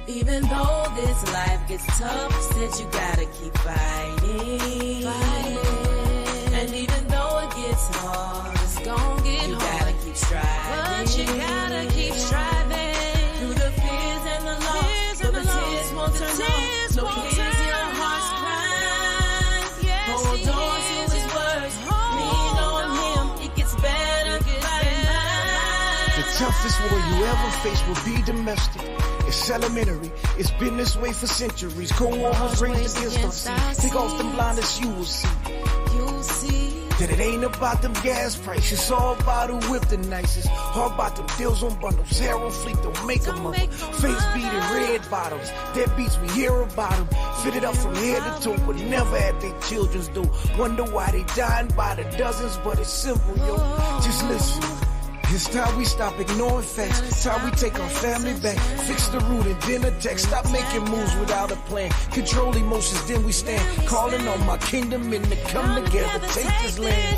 Even though this life gets tough, said you gotta keep fighting. And even though it gets hard, it's gonna get hard. You gotta keep striving. But you gotta keep striving. Through the fears and the loss, so the tears won't turn off. No, he hears your heart's cry. Hold on to his words. Lean on him. It gets better by and by. The toughest war you ever face will be domestic. It's elementary, it's been this way for centuries. Cold War was raised against our seas. Take off them blinders, you will see. That it ain't about them gas prices, it's all about who whip the nicest. All about them deals on bundles, Arrow Fleet don't make them up. Face beating red bottoms, dead beats we hear about them. Fitted up from head to toe, but never at their children's door. Wonder why they dying by the dozens, but it's simple, yo. Just listen. It's time we stop ignoring facts. It's time we take our family back. Fix the root and then attack. Stop making moves without a plan. Control emotions, then we stand. Calling on my kingdom and to come together. Take this land.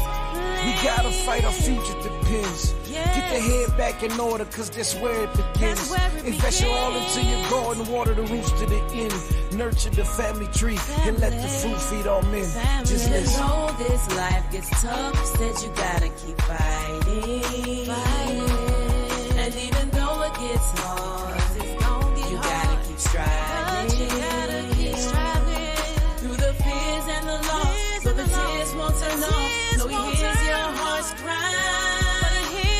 We gotta fight, our future depends. Get the head back in order, cause that's where it begins. Invest your all into your garden, water the roots to the end. Nurture the family tree and let the fruit feed all men. Just listen. Even though this life gets tough, said you gotta keep fighting. And even though it gets hard, it's gonna get you gotta keep striving. You gotta keep striving. Through the fears and the loss, so the tears won't turn off. No, he hears your heart's cry.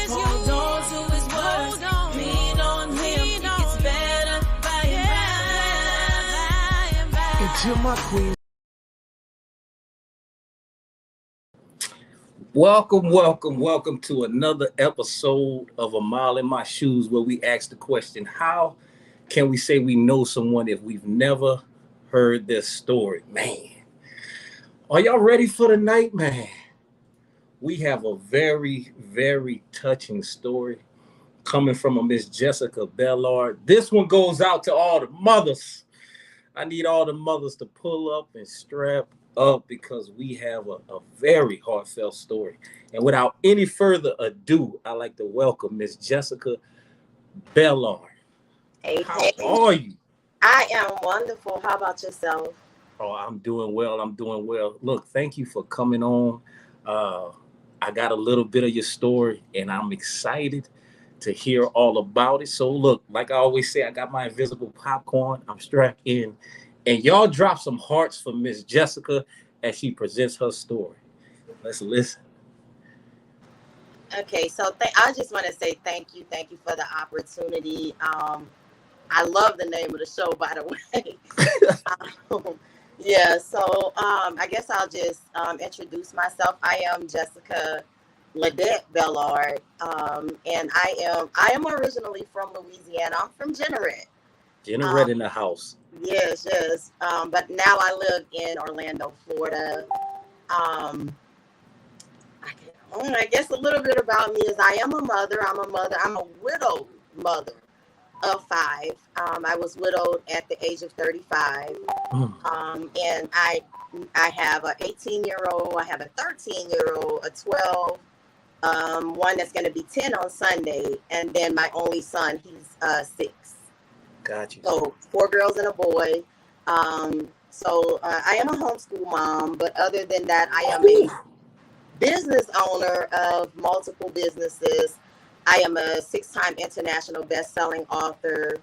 Hold on to his words. Lean on him. It gets better by and by. Until my queen. Welcome to another episode of A Mile in My Shoes, where we ask the question, how can we say we know someone if we've never heard their story? Man, are y'all ready for the night, man? We have a very, very touching story coming from a Miss Jessica Bellard. This one goes out to all the mothers. I need all the mothers to pull up and strap up because we have a very heartfelt story. And without any further ado, I'd like to welcome Miss Jessica Bellard. Hey, how are you? I am wonderful. How about yourself? Oh, I'm doing well. Look, thank you for coming on. I got a little bit of your story, and I'm excited to hear all about it. So look, like I always say, I got my invisible popcorn. I'm strapped in. And y'all drop some hearts for Miss Jessica as she presents her story. Let's listen. Okay, so I just want to say thank you. Thank you for the opportunity. I love the name of the show, by the way. Yeah, so I guess I'll just introduce myself. I am Jessica Ladette Bellard, and I am originally from Louisiana. I'm from Jeanerette. Jeanerette in the house. Yes. But now I live in Orlando, Florida. I guess a little bit about me is I am a mother. I'm a widowed mother of 5. I was widowed at the age of 35. And I have an 18-year-old, I have a 13-year-old, a 12, one that's going to be 10 on Sunday, and then my only son, he's 6. Got you. So 4 girls and a boy. So I am a homeschool mom, but other than that, I am a business owner of multiple businesses. I am a 6-time international best-selling author.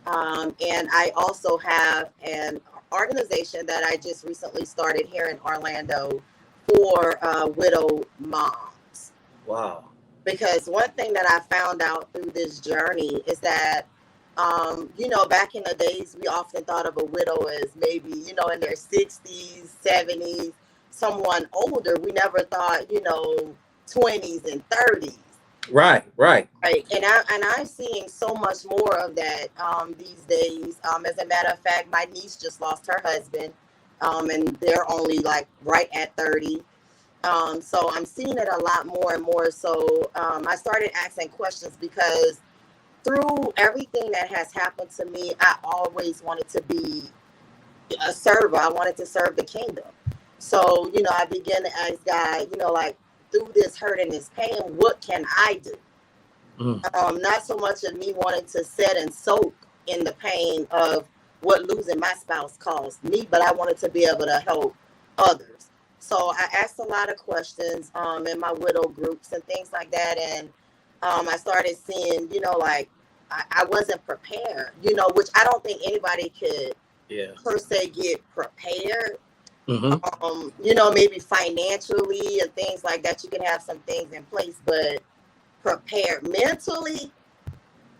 And I also have an organization that I just recently started here in Orlando for widowed moms. Wow. Because one thing that I found out through this journey is that back in the days, we often thought of a widow as maybe, in their 60s, 70s, someone older. We never thought, 20s and 30s. Right. And I'm seeing so much more of that these days. As a matter of fact, my niece just lost her husband, and they're only like right at 30. So I'm seeing it a lot more and more. So I started asking questions because through everything that has happened to me, I always wanted to be a server. I wanted to serve the kingdom. So, I began to ask God, through this hurt and this pain, what can I do? Not so much of me wanting to sit and soak in the pain of what losing my spouse caused me, but I wanted to be able to help others. So I asked a lot of questions in my widow groups and things like that. And I started seeing, like I wasn't prepared, which I don't think anybody could per se get prepared. Maybe financially and things like that. You can have some things in place, but prepared mentally,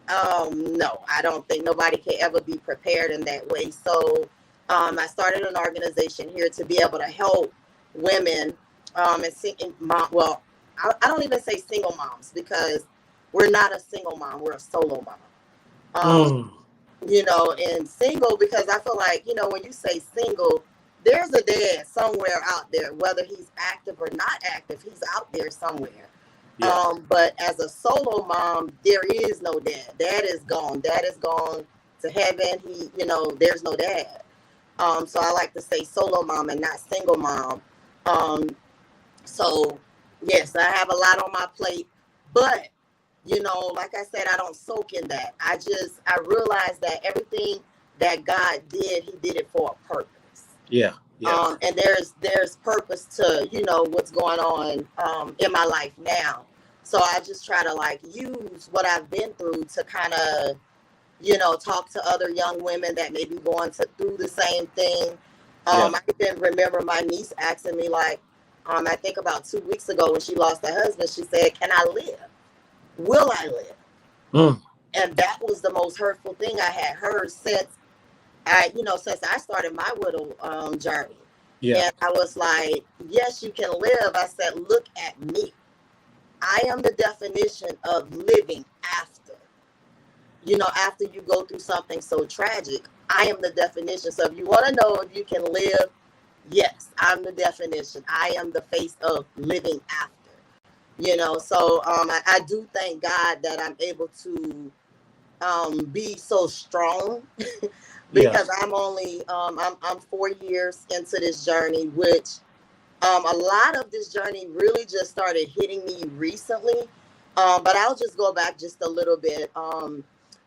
no, I don't think nobody can ever be prepared in that way. So I started an organization here to be able to help women and single mom. Well, I don't even say single moms because we're not a single mom. We're a solo mom. And single because I feel like, when you say single, there's a dad somewhere out there, whether he's active or not active, he's out there somewhere. Yeah. But as a solo mom, there is no dad. Dad is gone. Dad is gone to heaven. There's no dad. So I like to say solo mom and not single mom. So yes, I have a lot on my plate, but like I said, I don't soak in that. I realized that everything that God did, he did it for a purpose. Yeah. And there's purpose to, what's going on in my life now. So I just try to use what I've been through to kind of, talk to other young women that may be going through the same thing. I even remember my niece asking me I think about 2 weeks ago when she lost her husband, she said, "Can I live? Will I live?" And that was the most hurtful thing I had heard since I started my widow journey. Yeah. And I was like, yes, you can live. I said, look at me. I am the definition of living after. After you go through something so tragic, I am the definition. So if you want to know if you can live, yes, I'm the definition. I am the face of living after. So I do thank God that I'm able to be so strong because I'm only I'm 4 years into this journey, which a lot of this journey really just started hitting me recently. But I'll just go back just a little bit.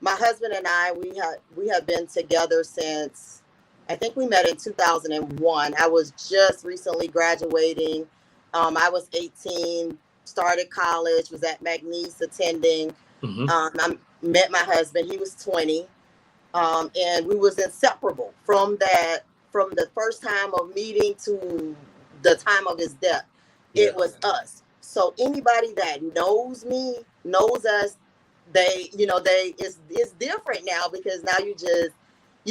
My husband and I, we have been together since, I think we met in 2001. I was just recently graduating. I was 18, started college, was at McNeese attending. I met my husband. He was 20. And we was inseparable from the first time of meeting to the time of his death. It was us. So anybody that knows me, knows us, it's different now because now you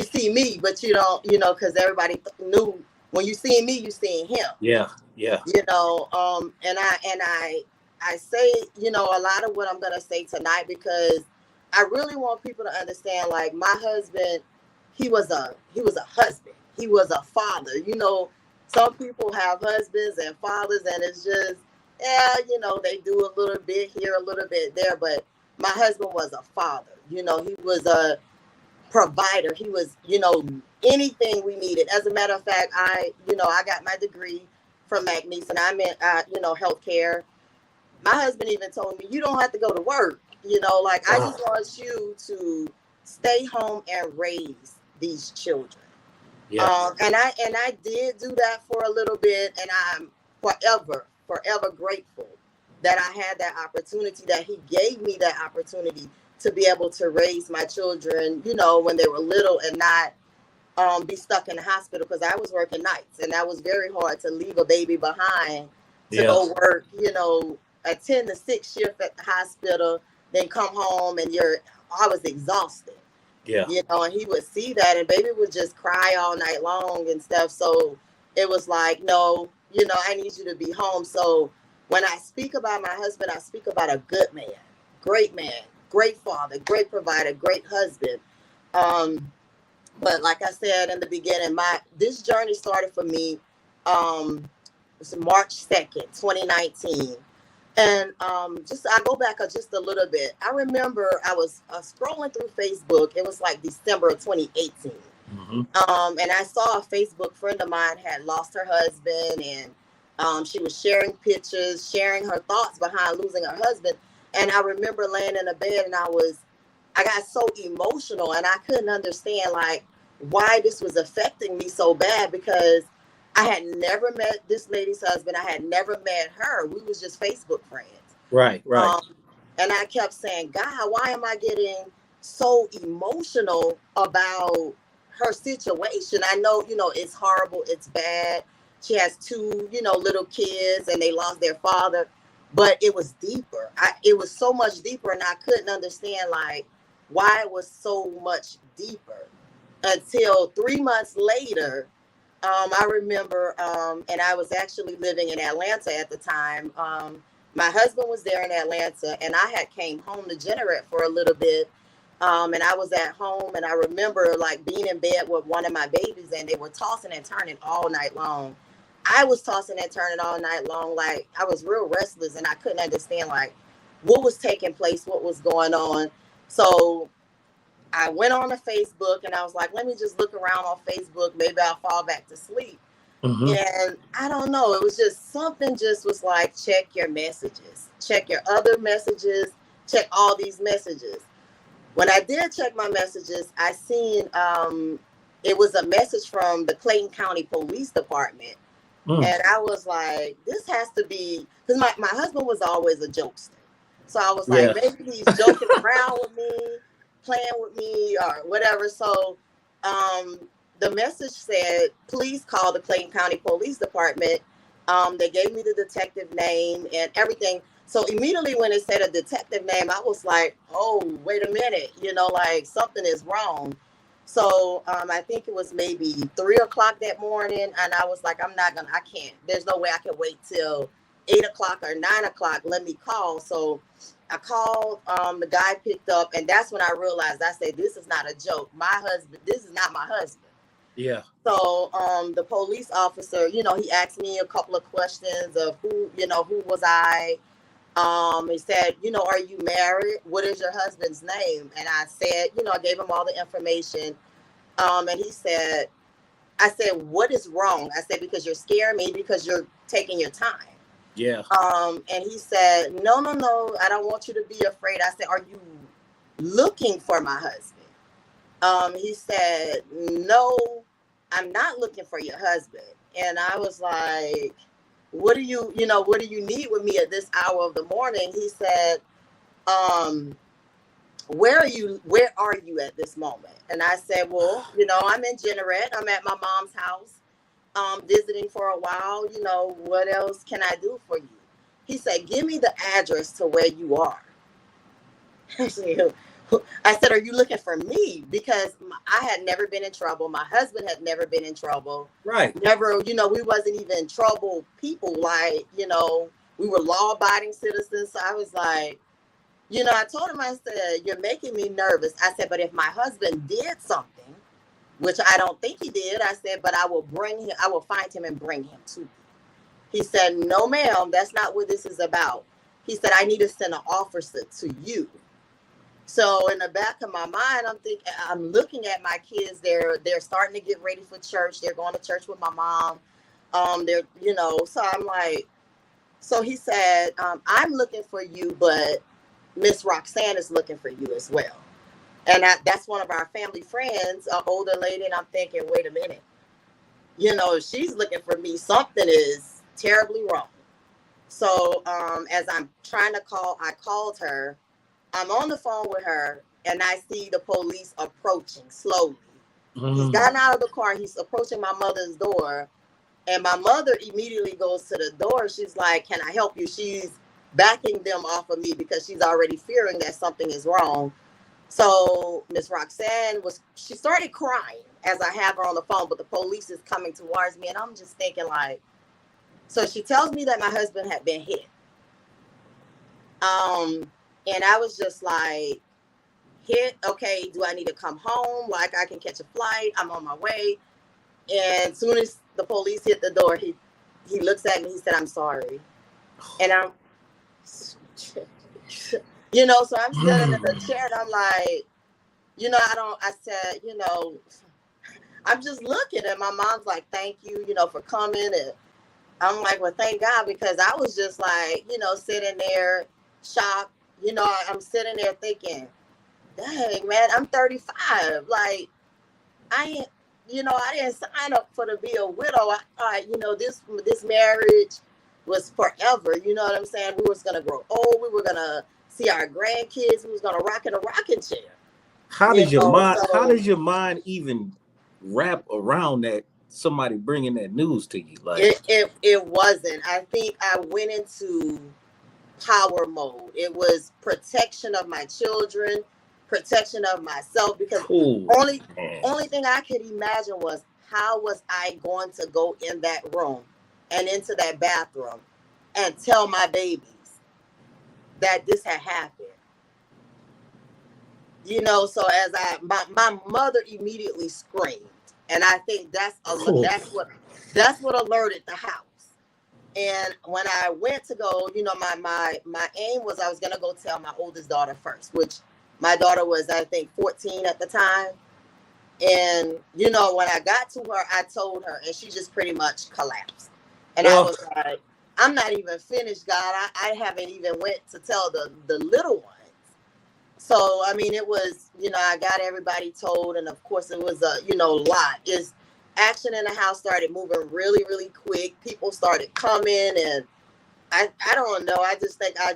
see me, but you don't, because everybody knew when you see me, you seeing him. Yeah. And I say, a lot of what I'm going to say tonight because I really want people to understand, my husband, he was a husband. He was a father. Some people have husbands and fathers, and it's just, they do a little bit here, a little bit there. But my husband was a father. He was a provider. He was, anything we needed. As a matter of fact, I got my degree from McNeese, and I'm in, healthcare. My husband even told me, you don't have to go to work. I just want you to stay home and raise these children. Yeah. And I did do that for a little bit, and I'm forever grateful that I had that opportunity, that he gave me that opportunity to be able to raise my children, when they were little and not be stuck in the hospital because I was working nights, and that was very hard to leave a baby behind to go work, a 10 to 6 shift at the hospital, then come home and I was exhausted. Yeah. And he would see that and baby would just cry all night long and stuff. So it was like, no, I need you to be home. So when I speak about my husband, I speak about a good man, great father, great provider, great husband. But like I said in the beginning, this journey started for me March 2nd, 2019. And I go back just a little bit. I remember I was scrolling through Facebook. It was like December of 2018. And I saw a Facebook friend of mine had lost her husband, and she was sharing pictures, sharing her thoughts behind losing her husband. And I remember laying in the bed and I got so emotional and I couldn't understand like why this was affecting me so bad because I had never met this lady's husband. I had never met her. We was just Facebook friends. Right, right. And I kept saying, God, why am I getting so emotional about her situation? I know, it's horrible. It's bad. She has two, little kids and they lost their father, but it was deeper. It was so much deeper and I couldn't understand like why it was so much deeper until 3 months later. I remember, and I was actually living in Atlanta at the time. My husband was there in Atlanta and I had came home to Generate for a little bit. And I was at home and I remember like being in bed with one of my babies and they were tossing and turning all night long. I was tossing and turning all night long. Like I was real restless and I couldn't understand like what was taking place, what was going on. So I went on to Facebook and I was like, let me just look around on Facebook. Maybe I'll fall back to sleep. Mm-hmm. And I don't know. It was just something just was like, check your messages, check your other messages, check all these messages. When I did check my messages, I seen it was a message from the Clayton County Police Department. And I was like, this has to be, because my husband was always a jokester. So I was like, maybe he's joking around with me, playing with me or whatever. So the message said, please call the Clayton County Police Department. They gave me the detective name and everything. So immediately when it said a detective name, I was like, oh, wait a minute, like something is wrong. So I think it was maybe 3:00 that morning. And I was like, I can't, there's no way I can wait till 8:00 or 9:00. Let me call. So I called, the guy picked up, and that's when I realized, I said, this is not a joke. This is not my husband. Yeah. So the police officer, he asked me a couple of questions of who was I? He said, are you married? What is your husband's name? And I said, I gave him all the information. And he said, I said, what is wrong? I said, because you're scaring me, because you're taking your time. Yeah. And he said, no, I don't want you to be afraid. I said, are you looking for my husband? He said, no, I'm not looking for your husband. And I was like, what do you need with me at this hour of the morning? He said, where are you at this moment? And I said, well, I'm in Generate. I'm at my mom's house, visiting for a while. What else can I do for you? He said, give me the address to where you are. I said, are you looking for me? Because I had never been in trouble. My husband had never been in trouble. Right. Never, we wasn't even trouble people. Like, we were law-abiding citizens. So I was like, I told him, I said, you're making me nervous. I said, but if my husband did something, which I don't think he did, I said, but I will find him and bring him to you. He said, no, ma'am, that's not what this is about. He said, I need to send an officer to you. So in the back of my mind, I'm looking at my kids. They're starting to get ready for church. They're going to church with my mom. So I'm like, so he said, I'm looking for you, but Miss Roxanne is looking for you as well. And that's one of our family friends, an older lady. And I'm thinking, wait a minute, if she's looking for me, something is terribly wrong. So as I'm trying to call, I called her. I'm on the phone with her and I see the police approaching slowly. Mm-hmm. He's gotten out of the car. He's approaching my mother's door. And my mother immediately goes to the door. She's like, can I help you? She's backing them off of me because she's already fearing that something is wrong. So Miss Roxanne she started crying as I have her on the phone, but the police is coming towards me. And I'm just thinking like, so she tells me that my husband had been hit. And I was just like, hit, okay, do I need to come home? Like I can catch a flight, I'm on my way. And as soon as the police hit the door, he looks at me, he said, I'm sorry. And so I'm sitting in the chair and I'm like, I said, I'm just looking and my mom's like, thank you, for coming. And I'm like, well, thank God, because I was just like, sitting there shocked, I'm sitting there thinking, dang, man, I'm 35. Like, I ain't, I didn't sign up for to be a widow. I thought, this marriage was forever. You know what I'm saying? We was gonna grow old. We were gonna see our grandkids. We was gonna rock in a rocking chair. How does your mind even wrap around that? Somebody bringing that news to you? Like, it wasn't. I think I went into power mode. It was protection of my children, protection of myself, because only thing I could imagine was, how was I going to go in that room and into that bathroom and tell my babies that this had happened. So as my mother immediately screamed, and I think that's what alerted the house. And when I went to go, my aim was I was gonna go tell my oldest daughter first, which my daughter was, I think, 14 at the time. And when I got to her, I told her, and she just pretty much collapsed. And I was like, I'm not even finished, God. I haven't even went to tell the little ones. So, I mean, it was, I got everybody told. And of course, it was a lot. Is action in the house started moving really, really quick. People started coming. And I don't know. I just think I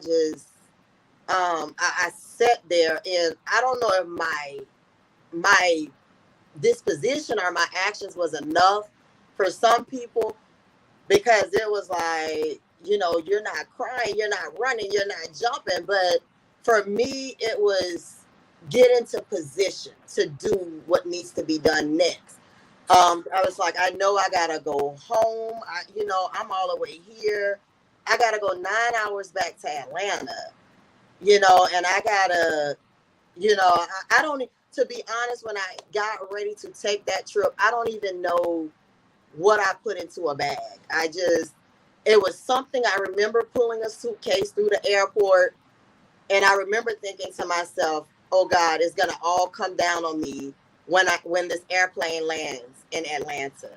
sat there, and I don't know if my disposition or my actions was enough for some people, because it was like, you're not crying, you're not running, you're not jumping. But for me, it was get into position to do what needs to be done next. I was like, I know I gotta go home. I'm all the way here. I gotta go 9 hours back to Atlanta, and I gotta, I don't, to be honest, when I got ready to take that trip, I don't even know what I put into a bag. It was something. I remember pulling a suitcase through the airport, and I remember thinking to myself, oh God, it's going to all come down on me when this airplane lands in Atlanta.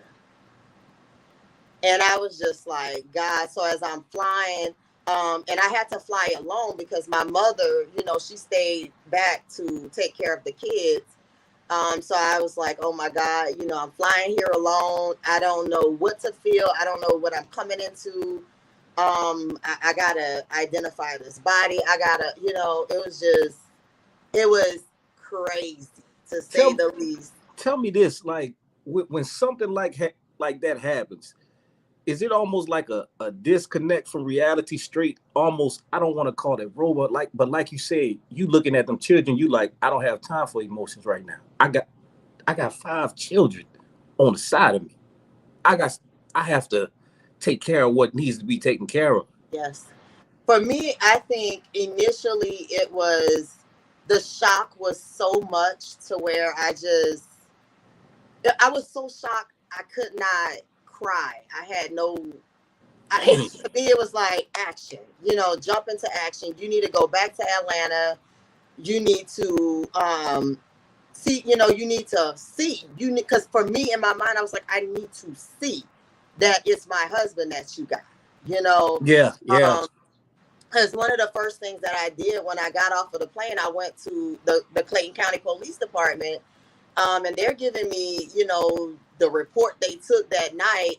And I was just like, God. So as I'm flying, and I had to fly alone because my mother, she stayed back to take care of the kids. So I was like, oh my God, I'm flying here alone. I don't know what to feel. I don't know what I'm coming into. I gotta identify this body. I gotta, it was crazy, to say the least. Tell me this, like, when something like that happens, is it almost like a disconnect from reality straight? Almost, I don't want to call it robot, but like you said, you looking at them children, you like, I don't have time for emotions right now. I got 5 children on the side of me. I have to take care of what needs to be taken care of. Yes. For me, I think initially it was, the shock was so much to where I was so shocked I could not cry. I had no, to me, it was like action, jump into action. You need to go back to Atlanta. You need to see, you need to see, because for me, in my mind, I was like, I need to see that it's my husband that you got, Yeah. Because one of the first things that I did when I got off of the plane, I went to the Clayton County Police Department, and they're giving me, the report they took that night,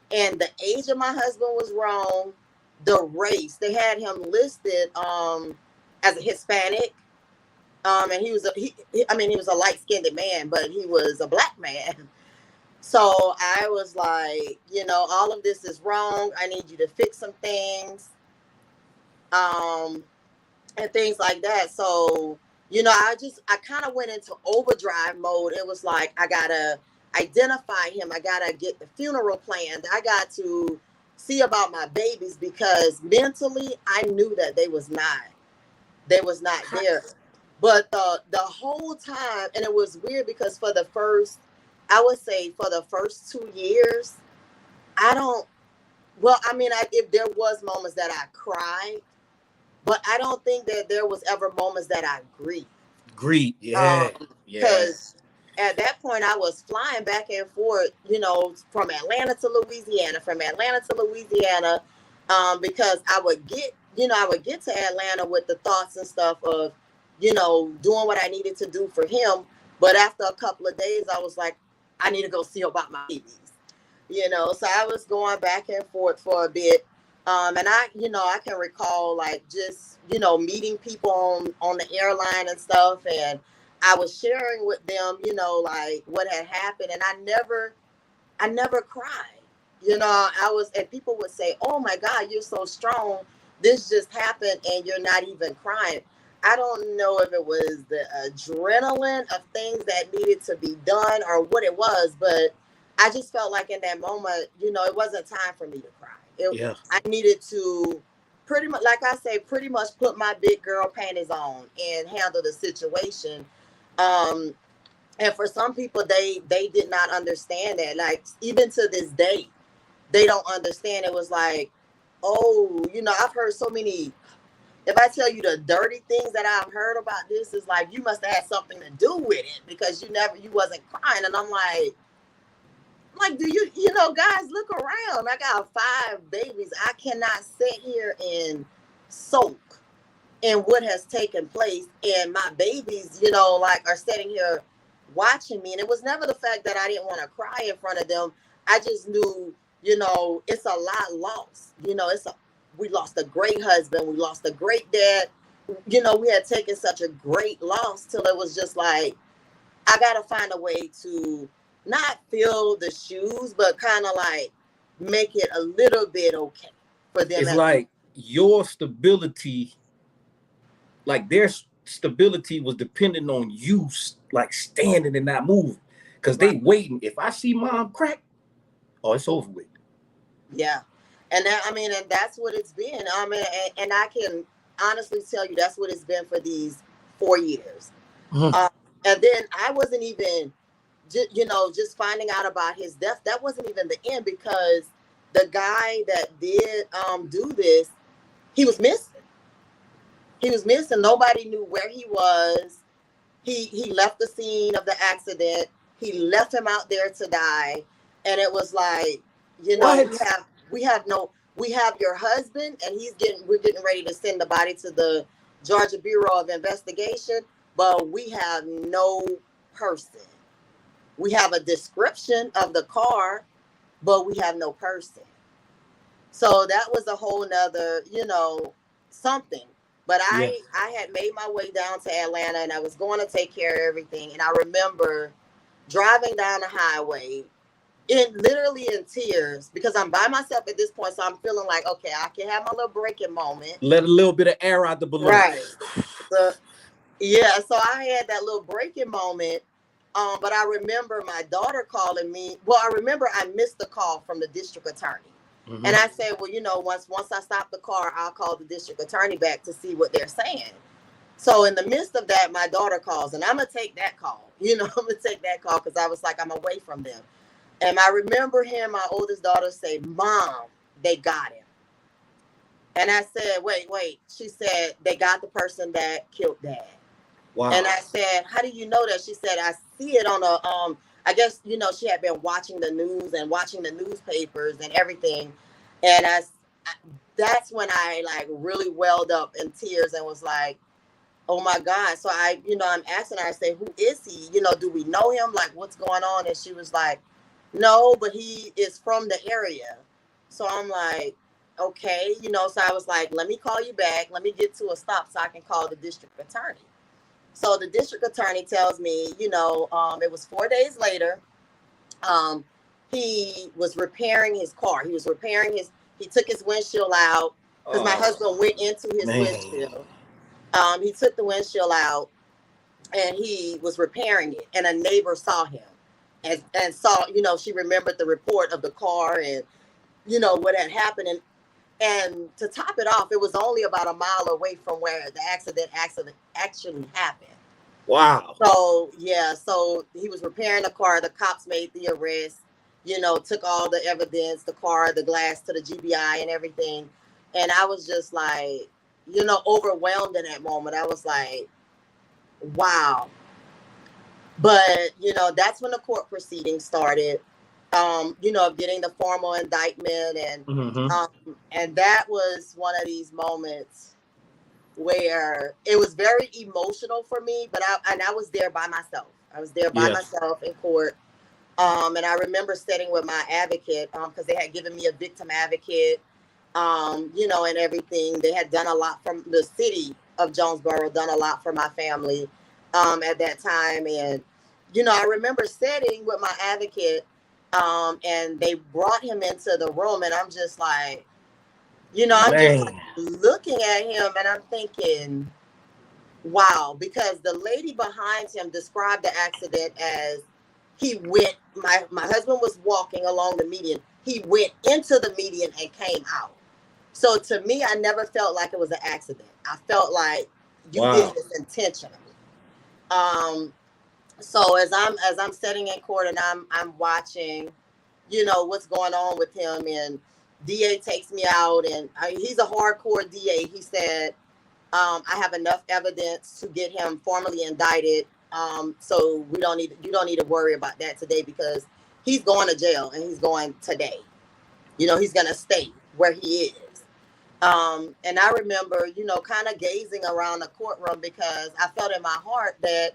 and the age of my husband was wrong. The race, they had him listed as a Hispanic, and he was a light-skinned man, but he was a black man. So I was like, all of this is wrong. I need you to fix some things, and things like that. So, I kind of went into overdrive mode. It was like, I gotta identify him. I gotta get the funeral planned. I got to see about my babies, because mentally I knew that they was not there. But the whole time, and it was weird because for the first 2 years, if there was moments that I cried, but I don't think that there was ever moments that I grieved. Because at that point I was flying back and forth, from Atlanta to Louisiana, because I would get I would get to Atlanta with the thoughts and stuff of, doing what I needed to do for him. But after a couple of days, I was like, I need to go see about my babies. So I was going back and forth for a bit. And I can recall like just, meeting people on the airline and stuff. And I was sharing with them, like what had happened. And I never cried. And people would say, "Oh my God, you're so strong. This just happened and you're not even crying." I don't know if it was the adrenaline of things that needed to be done or what it was, but I just felt like in that moment, it wasn't time for me to cry. Yeah. I needed to pretty much, like I say, pretty much put my big girl panties on and handle the situation. Um, and for some people, they did not understand that. Like even to this day, they don't understand. It was like, oh, I've heard so many. If I tell you the dirty things that I've heard about this, is like you must have had something to do with it because you wasn't crying. And I'm like, do guys, look around. I got 5 babies. I cannot sit here and soak in what has taken place. And my babies, like are sitting here watching me. And it was never the fact that I didn't want to cry in front of them. I just knew, it's a lot lost. We lost a great husband. We lost a great dad. We had taken such a great loss till it was just like, I got to find a way to not fill the shoes, but kind of like make it a little bit okay for them. It's like your stability, like their stability was dependent on you, like standing and not moving. Because they waiting. If I see mom crack, oh, it's over with. Yeah. And and that's what it's been. And I can honestly tell you that's what it's been for these 4 years. Mhm. And then I wasn't even, just finding out about his death. That wasn't even the end because the guy that did do this, he was missing. He was missing. Nobody knew where he was. He left the scene of the accident. He left him out there to die. And it was like, we have your husband, and we're getting ready to send the body to the Georgia Bureau of Investigation, but we have no person. We have a description of the car, but we have no person. So that was a whole nother, something. But I had made my way down to Atlanta, and I was going to take care of everything. And I remember driving down the highway literally in tears because I'm by myself at this point. So I'm feeling like, okay, I can have my little breaking moment. Let a little bit of air out the balloon. Right. So I had that little breaking moment. But I remember my daughter calling me. Well, I remember I missed the call from the district attorney. Mm-hmm. And I said, well, once I stop the car, I'll call the district attorney back to see what they're saying. So in the midst of that, my daughter calls, and I'm going to take that call. I'm going to take that call because I was like, I'm away from them. And I remember hearing my oldest daughter say, "Mom, they got him." And I said, wait. She said, they got the person that killed Dad. Wow. And I said, how do you know that? She said, I see it on I guess, she had been watching the news and watching the newspapers and everything. And that's when I like really welled up in tears and was like, oh my God. So I'm asking her, I say, who is he? Do we know him? Like, what's going on? And she was like, no, but he is from the area. So I'm like, okay, so I was like, let me call you back. Let me get to a stop so I can call the district attorney. So the district attorney tells me, it was 4 days later. He was repairing his car. He took his windshield out because my husband went into his windshield. He took the windshield out and he was repairing it. And a neighbor saw him and saw, she remembered the report of the car and, what had happened. And to top it off, it was only about a mile away from where the accident actually happened. Wow. So he was repairing the car. The cops made the arrest, took all the evidence, the car, the glass to the GBI and everything. And I was just like, overwhelmed in that moment. I was like, wow. But, that's when the court proceedings started. of getting the formal indictment, Mm-hmm. and that was one of these moments where it was very emotional for me. But I was there by myself. I was there by Yeah. myself in court. And I remember sitting with my advocate because they had given me a victim advocate, and everything. They had done a lot from the city of Jonesboro, done a lot for my family at that time. And, I remember sitting with my advocate and they brought him into the room. And I'm just like, I'm just like Man. looking at him and I'm thinking, wow, because the lady behind him described the accident as he went, my husband was walking along the median. He went into the median and came out. So to me, I never felt like it was an accident. I felt like you did Wow. this intentionally. Um, so as I'm sitting in court and I'm watching, what's going on with him, and DA takes me out, and he's a hardcore DA. He said, I have enough evidence to get him formally indicted. So you don't need to worry about that today because he's going to jail and he's going today. He's going to stay where he is. And I remember, kind of gazing around the courtroom because I felt in my heart that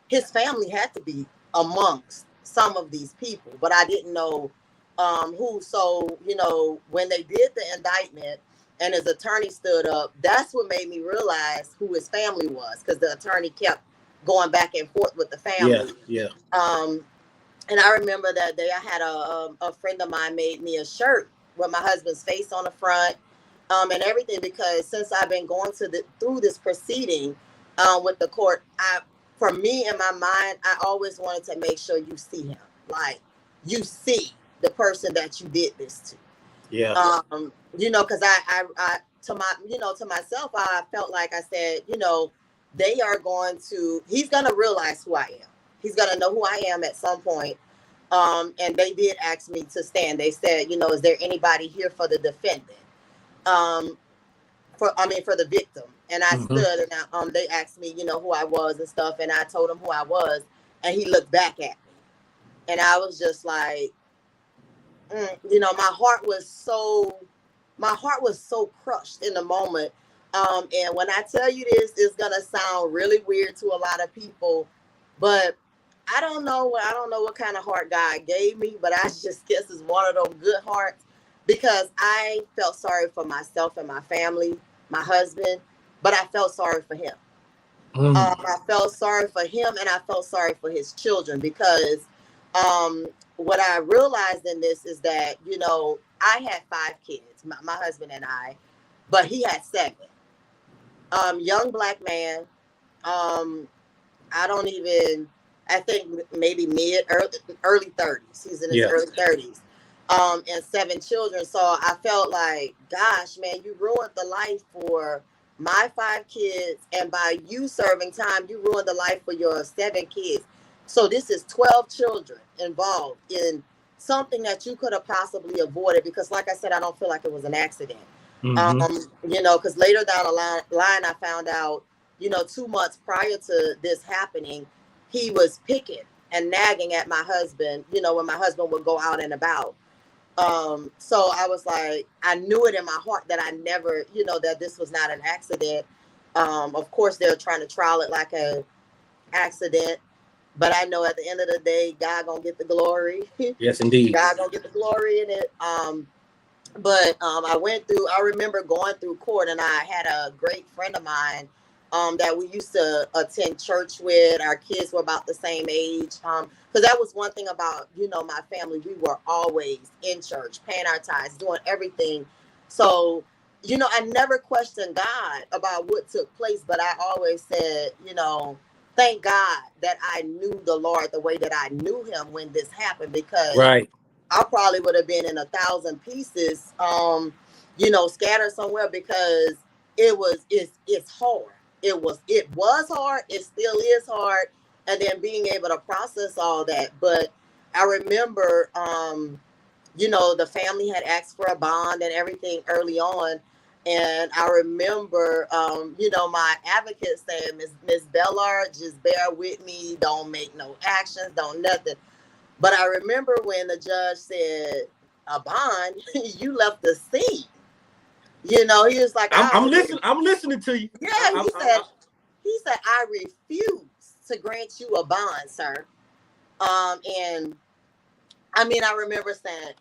his family had to be amongst some of these people, but I didn't know who. So, when they did the indictment and his attorney stood up, that's what made me realize who his family was, because the attorney kept going back and forth with the Yeah. family. Yeah. And I remember that day I had a friend of mine made me a shirt with my husband's face on the front, and everything, because since I've been going through this proceeding with the court, for me in my mind, I always wanted to make sure you see him, like you see the person that you did this to. Yeah. Because I to myself, I felt like I said, he's gonna realize who I am. He's gonna know who I am at some point. And they did ask me to stand. They said, is there anybody here for the defendant? For the victim. And I Mm-hmm. stood and they asked me, who I was and stuff. And I told him who I was. And he looked back at me. And I was just like, my heart was so crushed in the moment. And when I tell you this, it's going to sound really weird to a lot of people, but I don't know what kind of heart God gave me, but I just guess it's one of those good hearts, because I felt sorry for myself and my family, my husband, but I felt sorry for him. I felt sorry for him, and I felt sorry for his children, because what I realized in this is that, I had 5 kids, my husband and I, but he had 7. Young black man. I think maybe early 30s. He's in his early 30s. And 7 children. So I felt like, gosh, man, you ruined the life for my 5 kids. And by you serving time, you ruined the life for your 7 kids. So this is 12 children involved in something that you could have possibly avoided, because like I said, I don't feel like it was an accident. Because later down the line, I found out, 2 months prior to this happening, he was picking and nagging at my husband, when my husband would go out and about. So I was like, I knew it in my heart that I never, that this was not an accident. Of course, they're trying to trial it like an accident, but I know at the end of the day, God gonna get the glory. Yes, indeed. God gonna get the glory in it. But I remember going through court, and I had a great friend of mine that we used to attend church with. Our kids were about the same age. Because that was one thing about, my family. We were always in church, paying our tithes, doing everything. So, I never questioned God about what took place, but I always said, thank God that I knew the Lord the way that I knew him when this happened, because Right. I probably would have been in 1,000 pieces, scattered somewhere, because it's hard. It was hard. It still is hard. And then being able to process all that. But I remember, the family had asked for a bond and everything early on. And I remember, my advocate saying, Miss Bellard, just bear with me. Don't make no actions. Don't nothing. But I remember when the judge said, a bond, you left the scene. You know, he was like, I'm listening. I'm listening to you. Yeah, he said, I refuse to grant you a bond, sir. And I mean, I remember saying,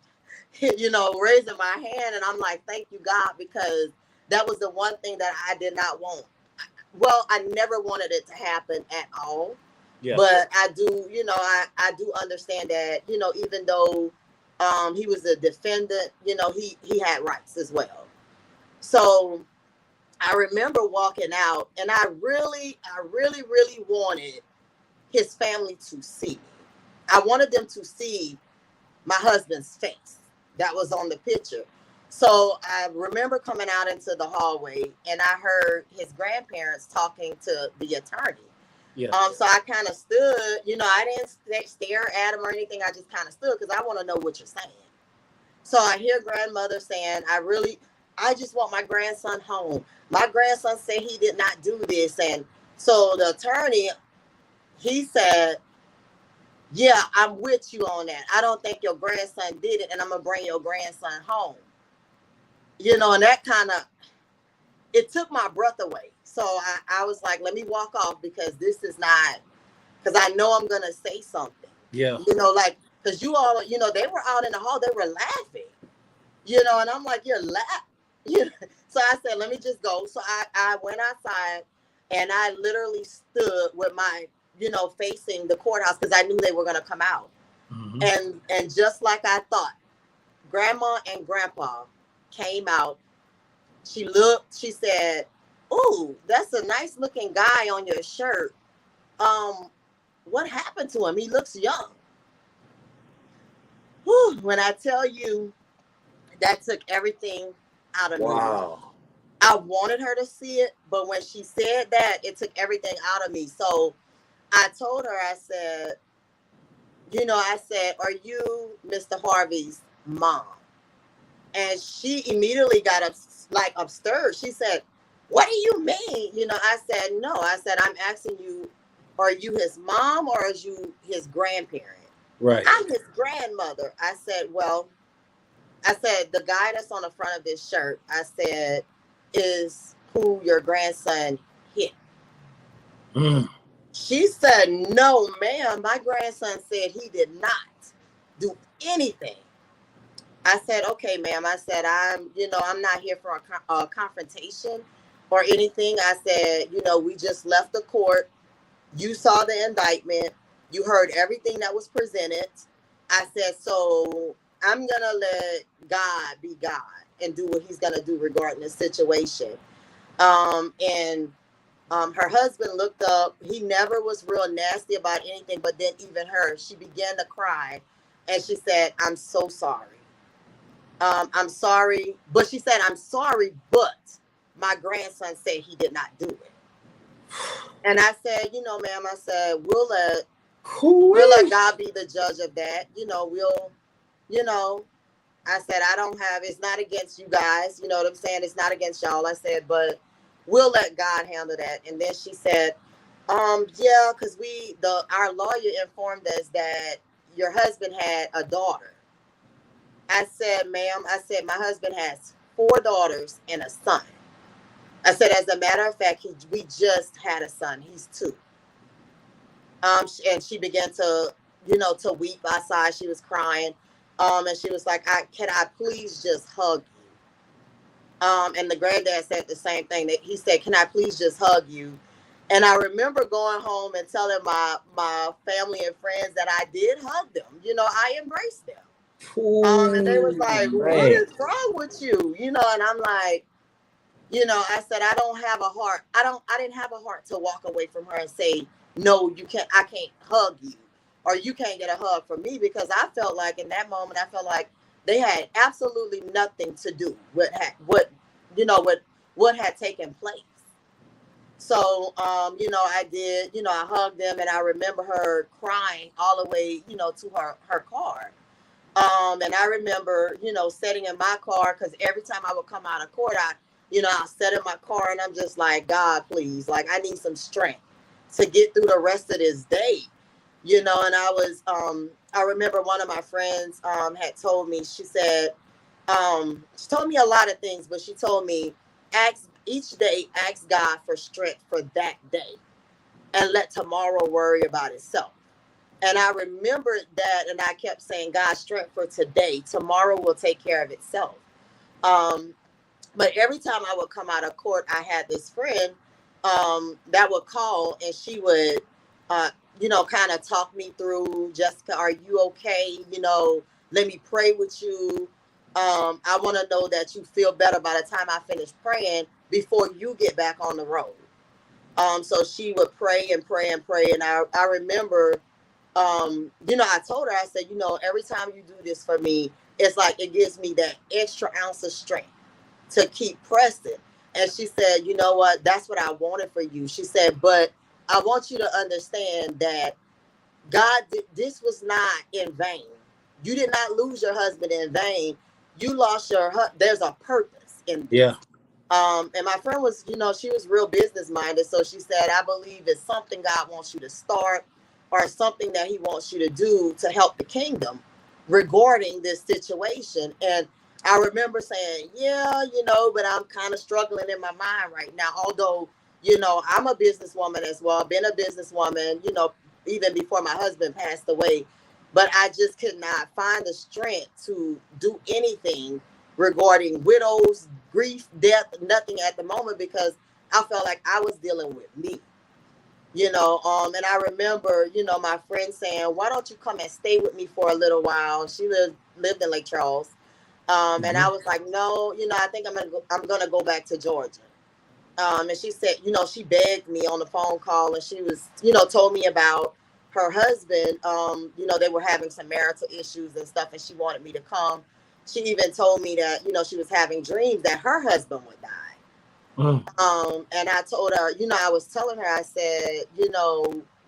you know, raising my hand, and I'm like, thank you, God, because that was the one thing that I did not want. Well, I never wanted it to happen at all. Yeah. But I do, you know, I do understand that, you know, even though he was a defendant, you know, he had rights as well. So I remember walking out, and I really wanted his family to see. I wanted them to see my husband's face that was on the picture. So I remember coming out into the hallway, and I heard his grandparents talking to the attorney. Yeah. So I kind of stood, you know, I didn't stare at him or anything. I just kind of stood because I want to know what you're saying. So I hear grandmother saying, I just want my grandson home. My grandson said he did not do this. And so the attorney, he said, yeah, I'm with you on that. I don't think your grandson did it, and I'm going to bring your grandson home. You know, and that kind of, it took my breath away. So I was like, let me walk off, because this is not, because I know I'm going to say something. Yeah. You know, like, because you all, you know, they were out in the hall, they were laughing. You know, and I'm like, you're laughing. You know? So I said, let me just go. So I went outside, and I literally stood with my, you know, facing the courthouse, because I knew they were going to come out. Mm-hmm. And just like I thought, Grandma and Grandpa came out. She looked, she said, "Ooh, that's a nice looking guy on your shirt. What happened to him? He looks young." Whew, when I tell you, that took everything out of me. I wanted her to see it, but when she said that, it took everything out of me. So I told her, I said, you know, I said, "Are you Mr. Harvey's mom?" And she immediately got upstirred. She said, "What do you mean?" You know, I said, "No." I said, "I'm asking you, are you his mom or are you his grandparent?" Right. "I'm his grandmother." I said, "Well," I said, "the guy that's on the front of this shirt," I said, "is who your grandson hit." Mm. She said, "No, ma'am. My grandson said he did not do anything." I said, "Okay, ma'am." I said, I'm not here for a confrontation or anything." I said, "You know, we just left the court. You saw the indictment. You heard everything that was presented." I said, "So I'm going to let God be God and do what he's going to do regarding the situation." Her husband looked up. He never was real nasty about anything, but then even her, she began to cry. And she said, "I'm so sorry. I'm sorry." But she said, "I'm sorry, but my grandson said he did not do it." And I said, "You know, ma'am," I said, we'll let God be the judge of that. You know, I said, it's not against you guys. You know what I'm saying? It's not against y'all. I said, but we'll let God handle that." And then she said, yeah, because our lawyer informed us that your husband had a daughter." I said, "Ma'am," I said, "my husband has 4 daughters and a son." I said, "As a matter of fact, we just had a son. He's 2. And she began to, to weep outside. She was crying. And she was like, "Can I please just hug you?" And the granddad said the same thing. That he said, "Can I please just hug you?" And I remember going home and telling my family and friends that I did hug them. You know, I embraced them. And they was like, "What is wrong with you?" You know, and I'm like, I said, I don't have a heart. I didn't have a heart to walk away from her and say, "No, you can't, I can't hug you, or you can't get a hug from me," because I felt like in that moment, I felt like they had absolutely nothing to do with what had taken place. So, I did, I hugged them, and I remember her crying all the way, to her car. And I remember, sitting in my car, because every time I would come out of court, I'll sit in my car and I'm just like, "God, please, like, I need some strength to get through the rest of this day." you know. And I remember one of my friends had told me, she told me a lot of things, but she told me, ask God for strength for that day and let tomorrow worry about itself. And I remembered that, and I kept saying, God, strength for today. Tomorrow will take care of itself. Um, but every time I would come out of court, I had this friend that would call, and she would, uh, kind of talk me through. Jessica, are you okay? Let me pray with you. I want to know that you feel better by the time I finish praying before you get back on the road. So she would pray and pray and pray, and I remember, I told her, I said, every time you do this for me, it's like it gives me that extra ounce of strength to keep pressing. And she said, you know what? That's what I wanted for you. She said, but I want you to understand that this was not in vain. You did not lose your husband in vain. You lost there's a purpose in this. Yeah. And my friend was, she was real business minded. So she said, I believe it's something God wants you to start or something that he wants you to do to help the kingdom regarding this situation. And I remember saying, yeah, but I'm kind of struggling in my mind right now. Although, I'm a businesswoman as well, been a businesswoman, even before my husband passed away. But I just could not find the strength to do anything regarding widows, grief, death, nothing at the moment, because I felt like I was dealing with me. And I remember, my friend saying, why don't you come and stay with me for a little while? She lived in Lake Charles. And I was like, no, I think I'm gonna go back to Georgia. And she said, she begged me on the phone call, and she was, told me about her husband. They were having some marital issues and stuff, and she wanted me to come. She even told me that, she was having dreams that her husband would die. And I told her, I was telling her, I said,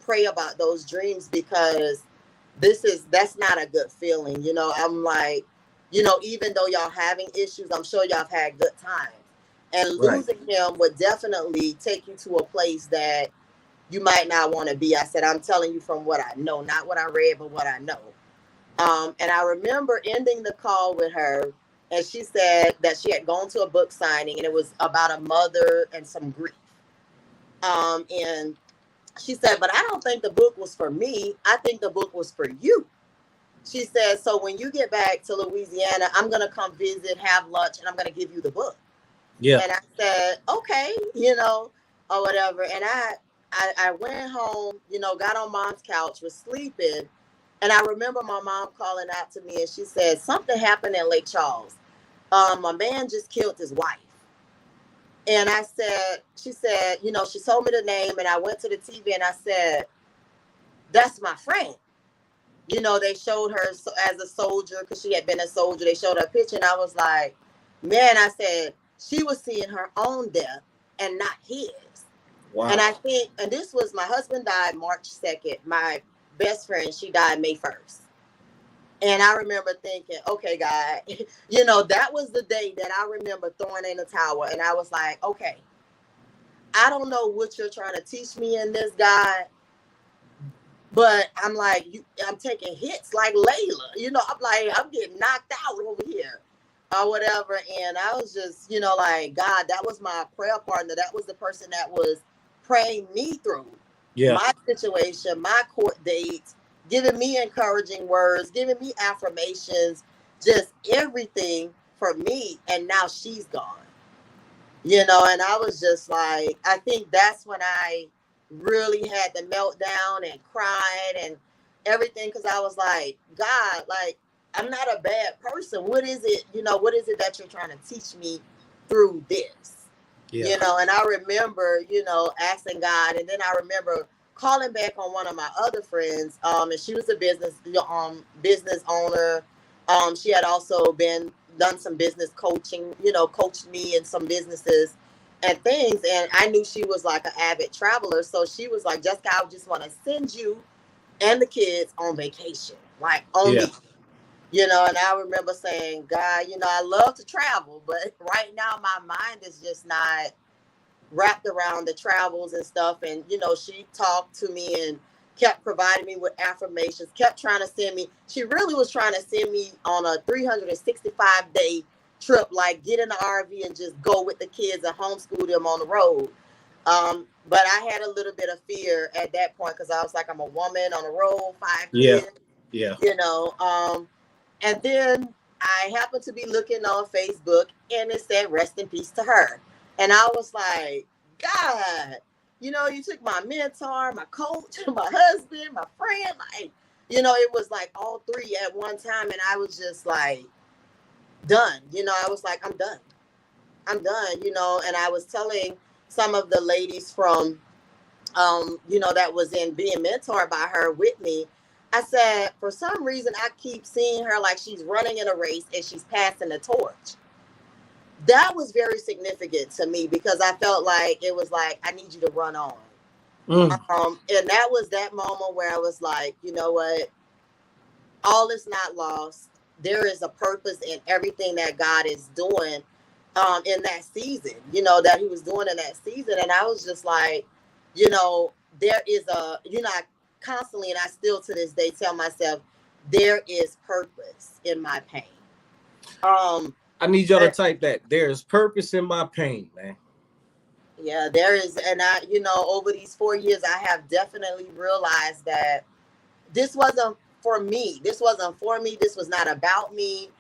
pray about those dreams, because that's not a good feeling. I'm like, even though y'all having issues, I'm sure y'all have had good times. And losing him would definitely take you to a place that you might not want to be. I said, I'm telling you from what I know, not what I read, but what I know. And I remember ending the call with her, and she said that she had gone to a book signing, and it was about a mother and some grief. And she said, but I don't think the book was for me. I think the book was for you. She said, so when you get back to Louisiana, I'm going to come visit, have lunch, and I'm going to give you the book. Yeah. And I said, okay, or whatever. And I went home, got on mom's couch, was sleeping. And I remember my mom calling out to me, and she said, something happened in Lake Charles. A man just killed his wife. And she said, she told me the name, and I went to the TV and I said, that's my friend. They showed her as a soldier, because she had been a soldier. They showed her a picture, and I was like, man, I said, she was seeing her own death and not his. Wow. And I think, and this was, my husband died March 2nd. My best friend, she died May 1st. And I remember thinking, okay, God, that was the day that I remember throwing in the towel. And I was like, okay, I don't know what you're trying to teach me in this, God. But I'm like, I'm taking hits like Layla. I'm like, I'm getting knocked out over here or whatever. And I was just, like, God, that was my prayer partner. That was the person that was praying me through my situation, my court dates, giving me encouraging words, giving me affirmations, just everything for me. And now she's gone, and I was just like, I think that's when I really had the meltdown and cried and everything, because I was like, God, like, I'm not a bad person. What is it, what is it that you're trying to teach me through this? Yeah. And I remember, asking God, and then I remember calling back on one of my other friends, and she was a business owner. She had also done some business coaching, coached me in some businesses and things. And I knew she was like an avid traveler. So she was like, Jessica, I just want to send you and the kids on vacation, like on me. And I remember saying, God, I love to travel, but right now my mind is just not wrapped around the travels and stuff. And, she talked to me and kept providing me with affirmations, kept trying to send me. She really was trying to send me on a 365-day trip, like get in the RV and just go with the kids and homeschool them on the road. But I had a little bit of fear at that point because I was like, I'm a woman on the road, 5 Yeah. kids, Yeah. you know. And then I happened to be looking on Facebook and it said, rest in peace to her. And I was like, God, you know, you took my mentor, my coach, my husband, my friend. Like, you know, it was like all three at one time. And I was just like, done. You know, I was like, I'm done. I'm done, you know. And I was telling some of the ladies from, you know, that was in being mentored by her with me. I said, for some reason, I keep seeing her like she's running in a race and she's passing the torch. That was very significant to me because I felt like it was like, I need you to run on. And that was that moment where I was like, you know what? All is not lost. There is a purpose in everything that God is doing in that season, you know, that he was doing in that season. And I was just like, you know, there is a, you know, I constantly, and I still to this day tell myself, there is purpose in my pain. I need y'all to type that. There is purpose in my pain, man. Yeah, there is. And I, you know, over these 4 years, I have definitely realized that this wasn't for me. This wasn't for me. This was not about me.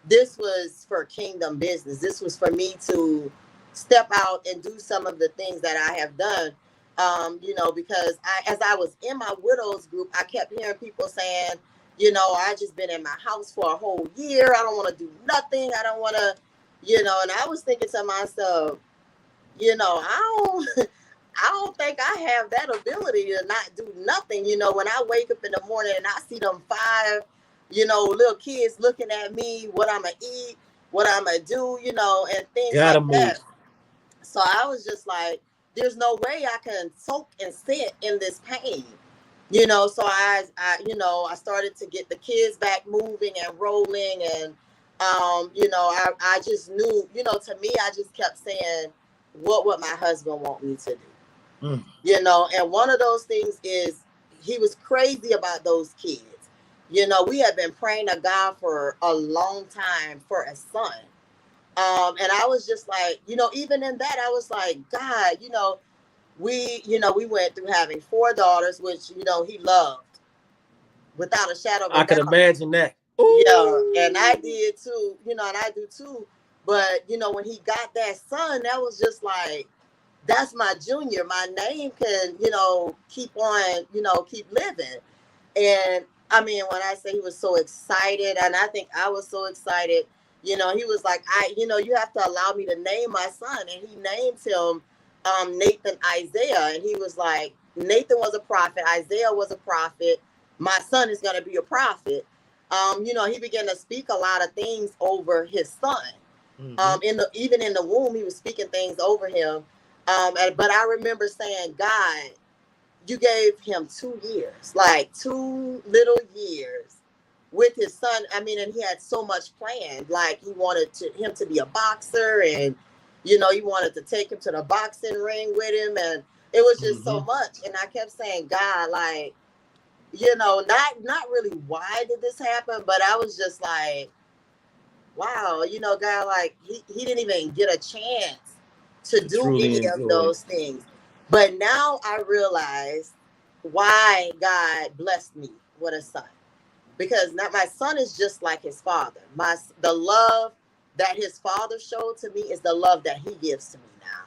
This was for kingdom business. This was for me to step out and do some of the things that I have done. You know, because as I was in my widows group, I kept hearing people saying, you know, I just been in my house for a whole year. I don't want to do nothing. I don't want to, you know, and I was thinking to myself, you know, I don't think I have that ability to not do nothing. You know, when I wake up in the morning and I see them 5, you know, little kids looking at me, what I'm going to eat, what I'm going to do, you know, and things Gotta like move. that. So I was just like, there's no way I can soak and sit in this pain. You know, so I you know, I started to get the kids back moving and rolling. And, you know, I just knew, you know, to me, I just kept saying, what would my husband want me to do? You know, and one of those things is he was crazy about those kids. You know, we had been praying to God for a long time for a son. And I was just like, you know, even in that, I was like, God, you know, we went through having 4 daughters, which, you know, he loved without a shadow of a doubt. I can imagine that. Ooh. Yeah, and I did too, you know, and I do too. But, you know, when he got that son, that was just like, that's my junior. My name can, you know, keep on, you know, keep living. And I mean, when I say he was so excited, and I think I was so excited, you know, he was like, you know, you have to allow me to name my son. And he named him Nathan Isaiah. And he was like, Nathan was a prophet. Isaiah was a prophet. My son is going to be a prophet. You know, he began to speak a lot of things over his son. Even in the womb, he was speaking things over him. But I remember saying, God, you gave him 2 years, like 2 little years with his son. I mean, and he had so much planned. Like he wanted him to be a boxer, and, you know, he wanted to take him to the boxing ring with him. And it was just so much. And I kept saying, God, like, you know, not really why did this happen, but I was just like, wow, you know, God, like he didn't even get a chance to do any of those things. But now I realize why God blessed me with a son. Because now my son is just like his father. The love that his father showed to me is the love that he gives to me now.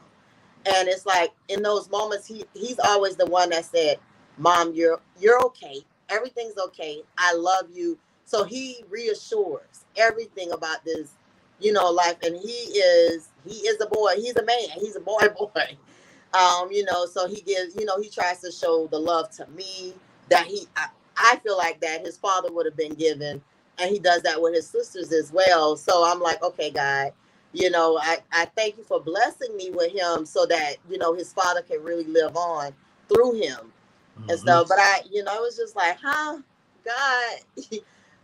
And it's like in those moments, he's always the one that said, Mom, you're okay. Everything's okay. I love you. So he reassures everything about this, you know, life. And he is a boy. He's a man. He's a boy. You know, so he gives, you know, he tries to show the love to me that I feel like that his father would have been given. And he does that with his sisters as well. So I'm like, okay, God, you know, I thank you for blessing me with him so that, you know, his father can really live on through him and stuff. But you know, it was just like, God,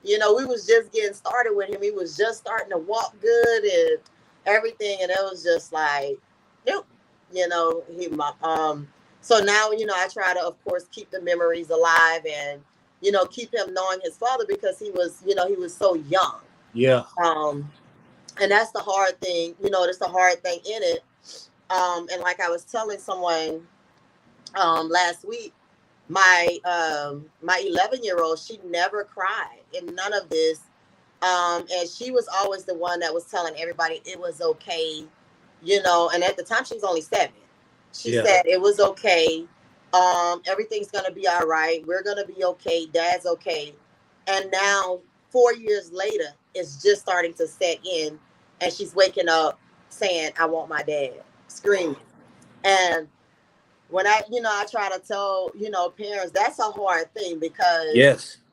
you know, we was just getting started with him. He was just starting to walk good and everything. And it was just like, nope, you know, So now, I try to, of course, keep the memories alive and, keep him knowing his father because he was, he was so young. Yeah. And that's the hard thing, that's the hard thing in it. And like I was telling someone last week, my 11-year-old, she never cried in none of this. And she was always the one that was telling everybody it was okay, and at the time she was only 7. She said it was okay. Everything's gonna be all right. We're gonna be okay. Dad's okay. And now 4 years later, it's just starting to set in, and she's waking up saying, "I want my dad," screaming. And when I try to tell, parents, that's a hard thing because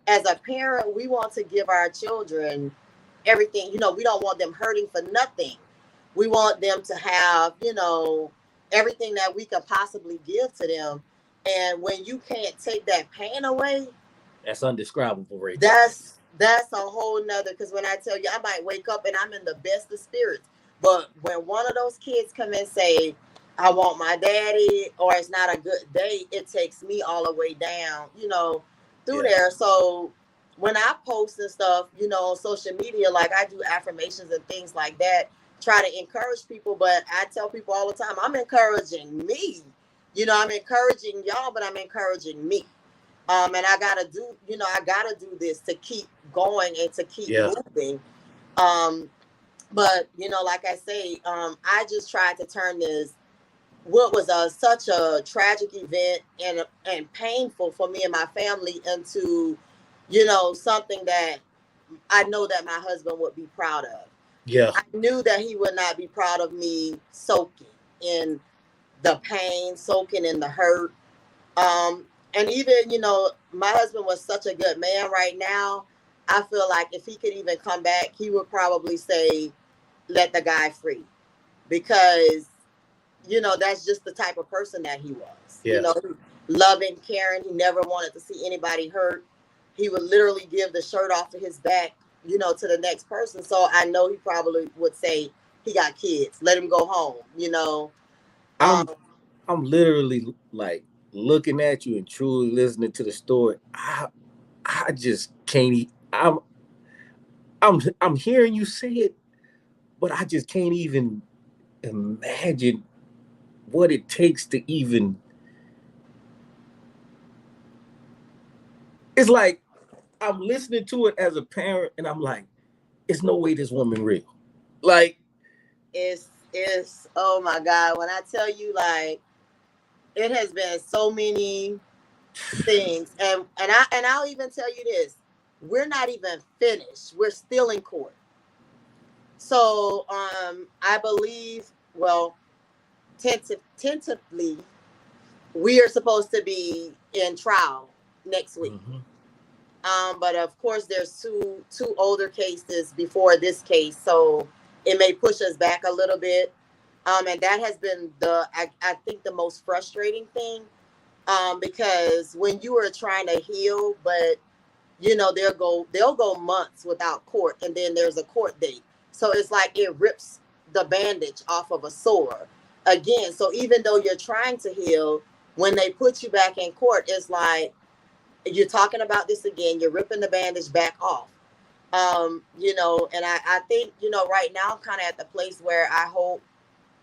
as a parent, we want to give our children everything. We don't want them hurting for nothing. We want them to have, everything that we can possibly give to them. And when you can't take that pain away, that's undescribable, right? That's a whole nother, because when I tell you, I might wake up and I'm in the best of spirits. But when one of those kids come and say, "I want my daddy," or "it's not a good day," it takes me all the way down, through there. So when I post and stuff, on social media, like I do affirmations and things like that, try to encourage people. But I tell people all the time, I'm encouraging me. I'm encouraging y'all, but I'm encouraging me. And I gotta do this to keep going and to keep moving. But like I say, I just tried to turn this, what was such a tragic event and painful for me and my family, into, something that I know that my husband would be proud of. Yeah. I knew that he would not be proud of me soaking in the pain, soaking in the hurt. And even, my husband was such a good man right now. I feel like if he could even come back, he would probably say, "Let the guy free." Because, that's just the type of person that he was. Yeah. Loving, caring. He never wanted to see anybody hurt. He would literally give the shirt off of his back, to the next person. So I know he probably would say, "He got kids. Let him go home," I'm literally like looking at you and truly listening to the story. I just can't. I'm hearing you say it, but I just can't even imagine what it takes to even. It's like I'm listening to it as a parent, and I'm like, "It's no way this woman real." Like, it's oh my God, when I tell you, like, it has been so many things, and I'll even tell you this: we're not even finished. We're still in court. So I believe, well, tentatively, we are supposed to be in trial next week. But of course, there's two older cases before this case, so it may push us back a little bit. And that has been I think the most frustrating thing, because when you are trying to heal, but they'll go months without court, and then there's a court date. So it's like it rips the bandage off of a sore again. So even though you're trying to heal, when they put you back in court, it's like you're talking about this again. You're ripping the bandage back off. And I think, right now I'm kind of at the place where I hope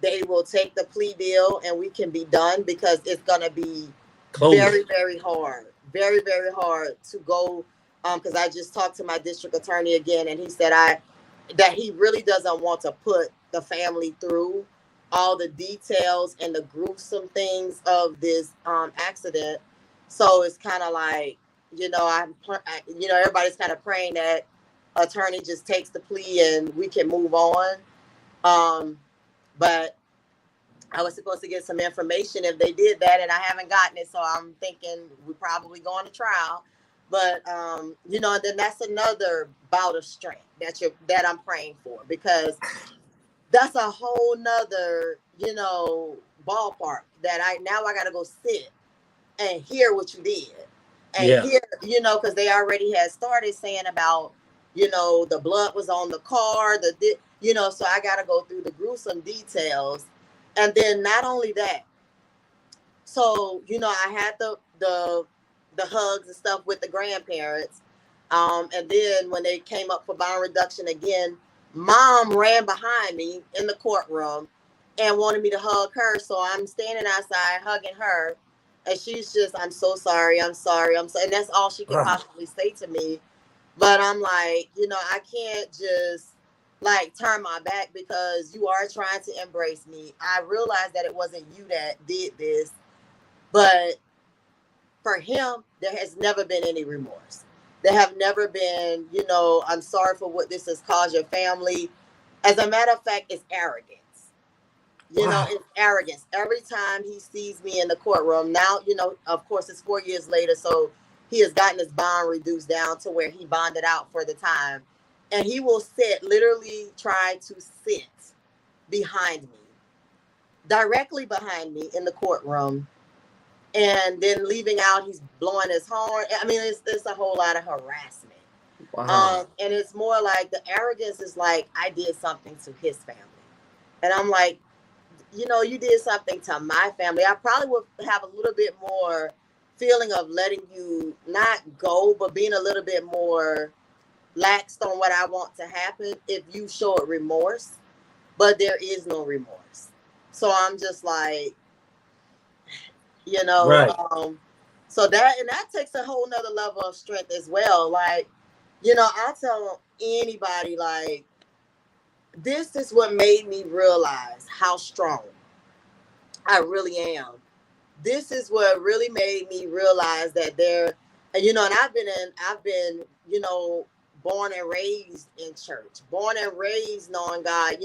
they will take the plea deal and we can be done, because it's going to be very, very hard. Very, very hard to go. Because I just talked to my district attorney again, and he said that he really doesn't want to put the family through all the details and the gruesome things of this accident. So it's kind of like, everybody's kind of praying that attorney just takes the plea and we can move on. But I was supposed to get some information if they did that, and I haven't gotten it. So I'm thinking we're probably going to trial. But, and then that's another bout of strength that I'm praying for, because that's a whole nother, ballpark that I got to go sit and hear what you did. And hear, because they already had started saying about, the blood was on the car, so I got to go through the gruesome details. And then not only that, So, I had the hugs and stuff with the grandparents. And then when they came up for bond reduction again, mom ran behind me in the courtroom and wanted me to hug her. So I'm standing outside hugging her. And she's just, I'm so sorry. I'm sorry. I'm sorry. And that's all she could possibly say to me. But I'm like, I can't just like turn my back because you are trying to embrace me. I realized that it wasn't you that did this, but for him, there has never been any remorse. There have never been, I'm sorry for what this has caused your family. As a matter of fact, it's arrogance. It's arrogance. Every time he sees me in the courtroom, now, of course, it's 4 years later, so he has gotten his bond reduced down to where he bonded out for the time. And he will literally try to sit behind me, directly behind me in the courtroom. And then leaving out, he's blowing his horn. I mean, it's a whole lot of harassment. Wow. And it's more like the arrogance is like, I did something to his family. And I'm like, you did something to my family. I probably would have a little bit more feeling of letting you not go, but being a little bit more laxed on what I want to happen if you showed remorse. But there is no remorse. So I'm just like, Right. So that takes a whole nother level of strength as well. Like, I tell anybody, like, this is what made me realize how strong I really am. This is what really made me realize that and I've been, born and raised in church, born and raised knowing God.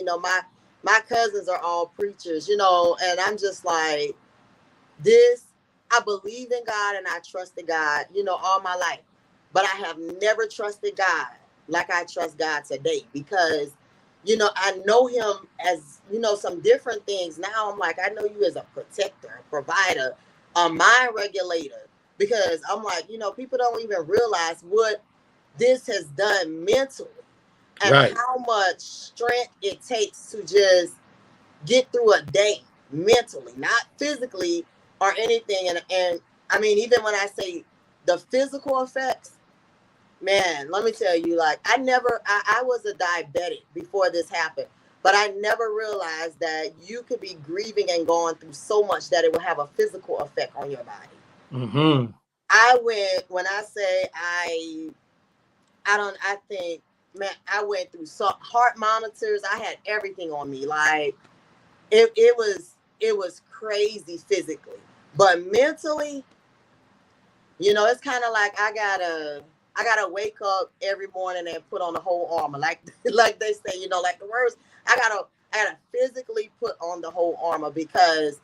My cousins are all preachers, and I'm just like, I believe in God and I trusted God, all my life. But I have never trusted God like I trust God today because, I know him as, some different things. Now I'm like, I know you as a protector, a provider, a mind regulator, because I'm like, people don't even realize what this has done mentally and Right. how much strength it takes to just get through a day mentally, not physically or anything. And I mean, even when I say the physical effects, man, let me tell you, like, I was a diabetic before this happened, but I never realized that you could be grieving and going through so much that it will have a physical effect on your body. Mm-hmm. When I say I think, man, I went through heart monitors. I had everything on me. Like, it was crazy physically, but mentally, it's kind of like I gotta wake up every morning and put on the whole armor, like like they say, like the words. I gotta physically put on the whole armor because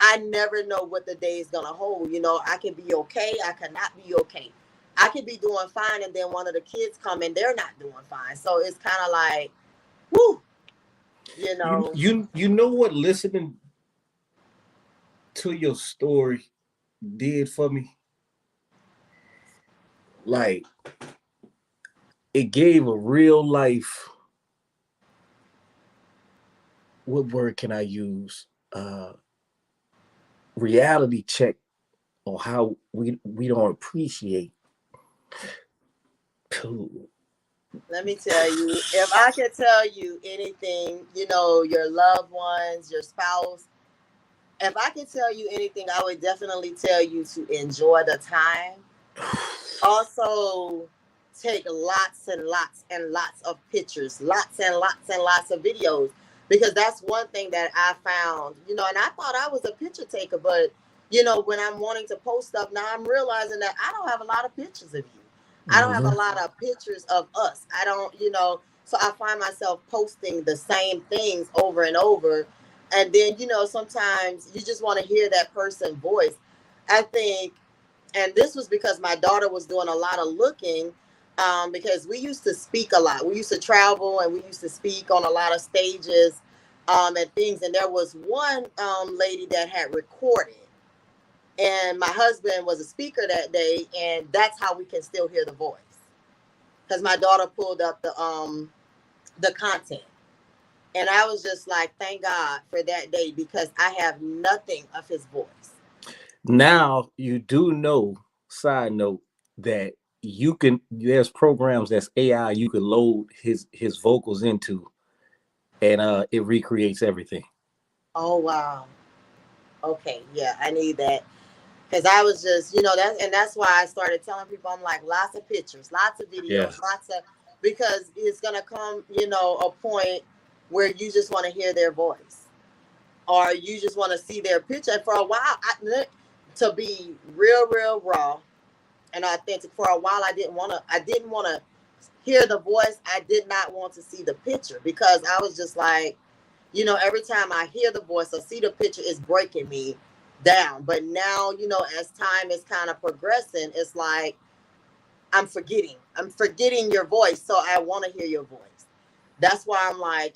I never know what the day is gonna hold. I can be okay, I cannot be okay. I could be doing fine, and then one of the kids come and they're not doing fine. So it's kind of like, whoo, You know what listening to your story did for me? Like, it gave a real life, what word can I use? Reality check on how we don't appreciate. Let me tell you, if I could tell you anything, your loved ones, your spouse, if I could tell you anything, I would definitely tell you to enjoy the time. Also, take lots and lots and lots of pictures, lots and lots and lots of videos, because that's one thing that I found, and I thought I was a picture taker, but, when I'm wanting to post stuff, now I'm realizing that I don't have a lot of pictures of you. I don't have a lot of pictures of us. I don't, so I find myself posting the same things over and over. And then, sometimes you just want to hear that person's voice. I think, and this was because my daughter was doing a lot of looking, because we used to speak a lot. We used to travel and we used to speak on a lot of stages, and things. And there was one lady that had recorded. And my husband was a speaker that day, and that's how we can still hear the voice. Because my daughter pulled up the content. And I was just like, thank God for that day, because I have nothing of his voice. Now you do know, side note, that there's programs that's AI you can load his vocals into, and it recreates everything. Oh wow. Okay, yeah, I need that. Because I was just, that's why I started telling people, I'm like, lots of pictures, lots of Yeah. videos, because it's going to come, a point where you just want to hear their voice or you just want to see their picture. And for a while, to be real raw and authentic, for a while, I didn't want to hear the voice. I did not want to see the picture because I was just like, every time I hear the voice or see the picture, it's breaking me down. But now, as time is kind of progressing, it's like I'm forgetting your voice. So I want to hear your voice. That's why I'm like,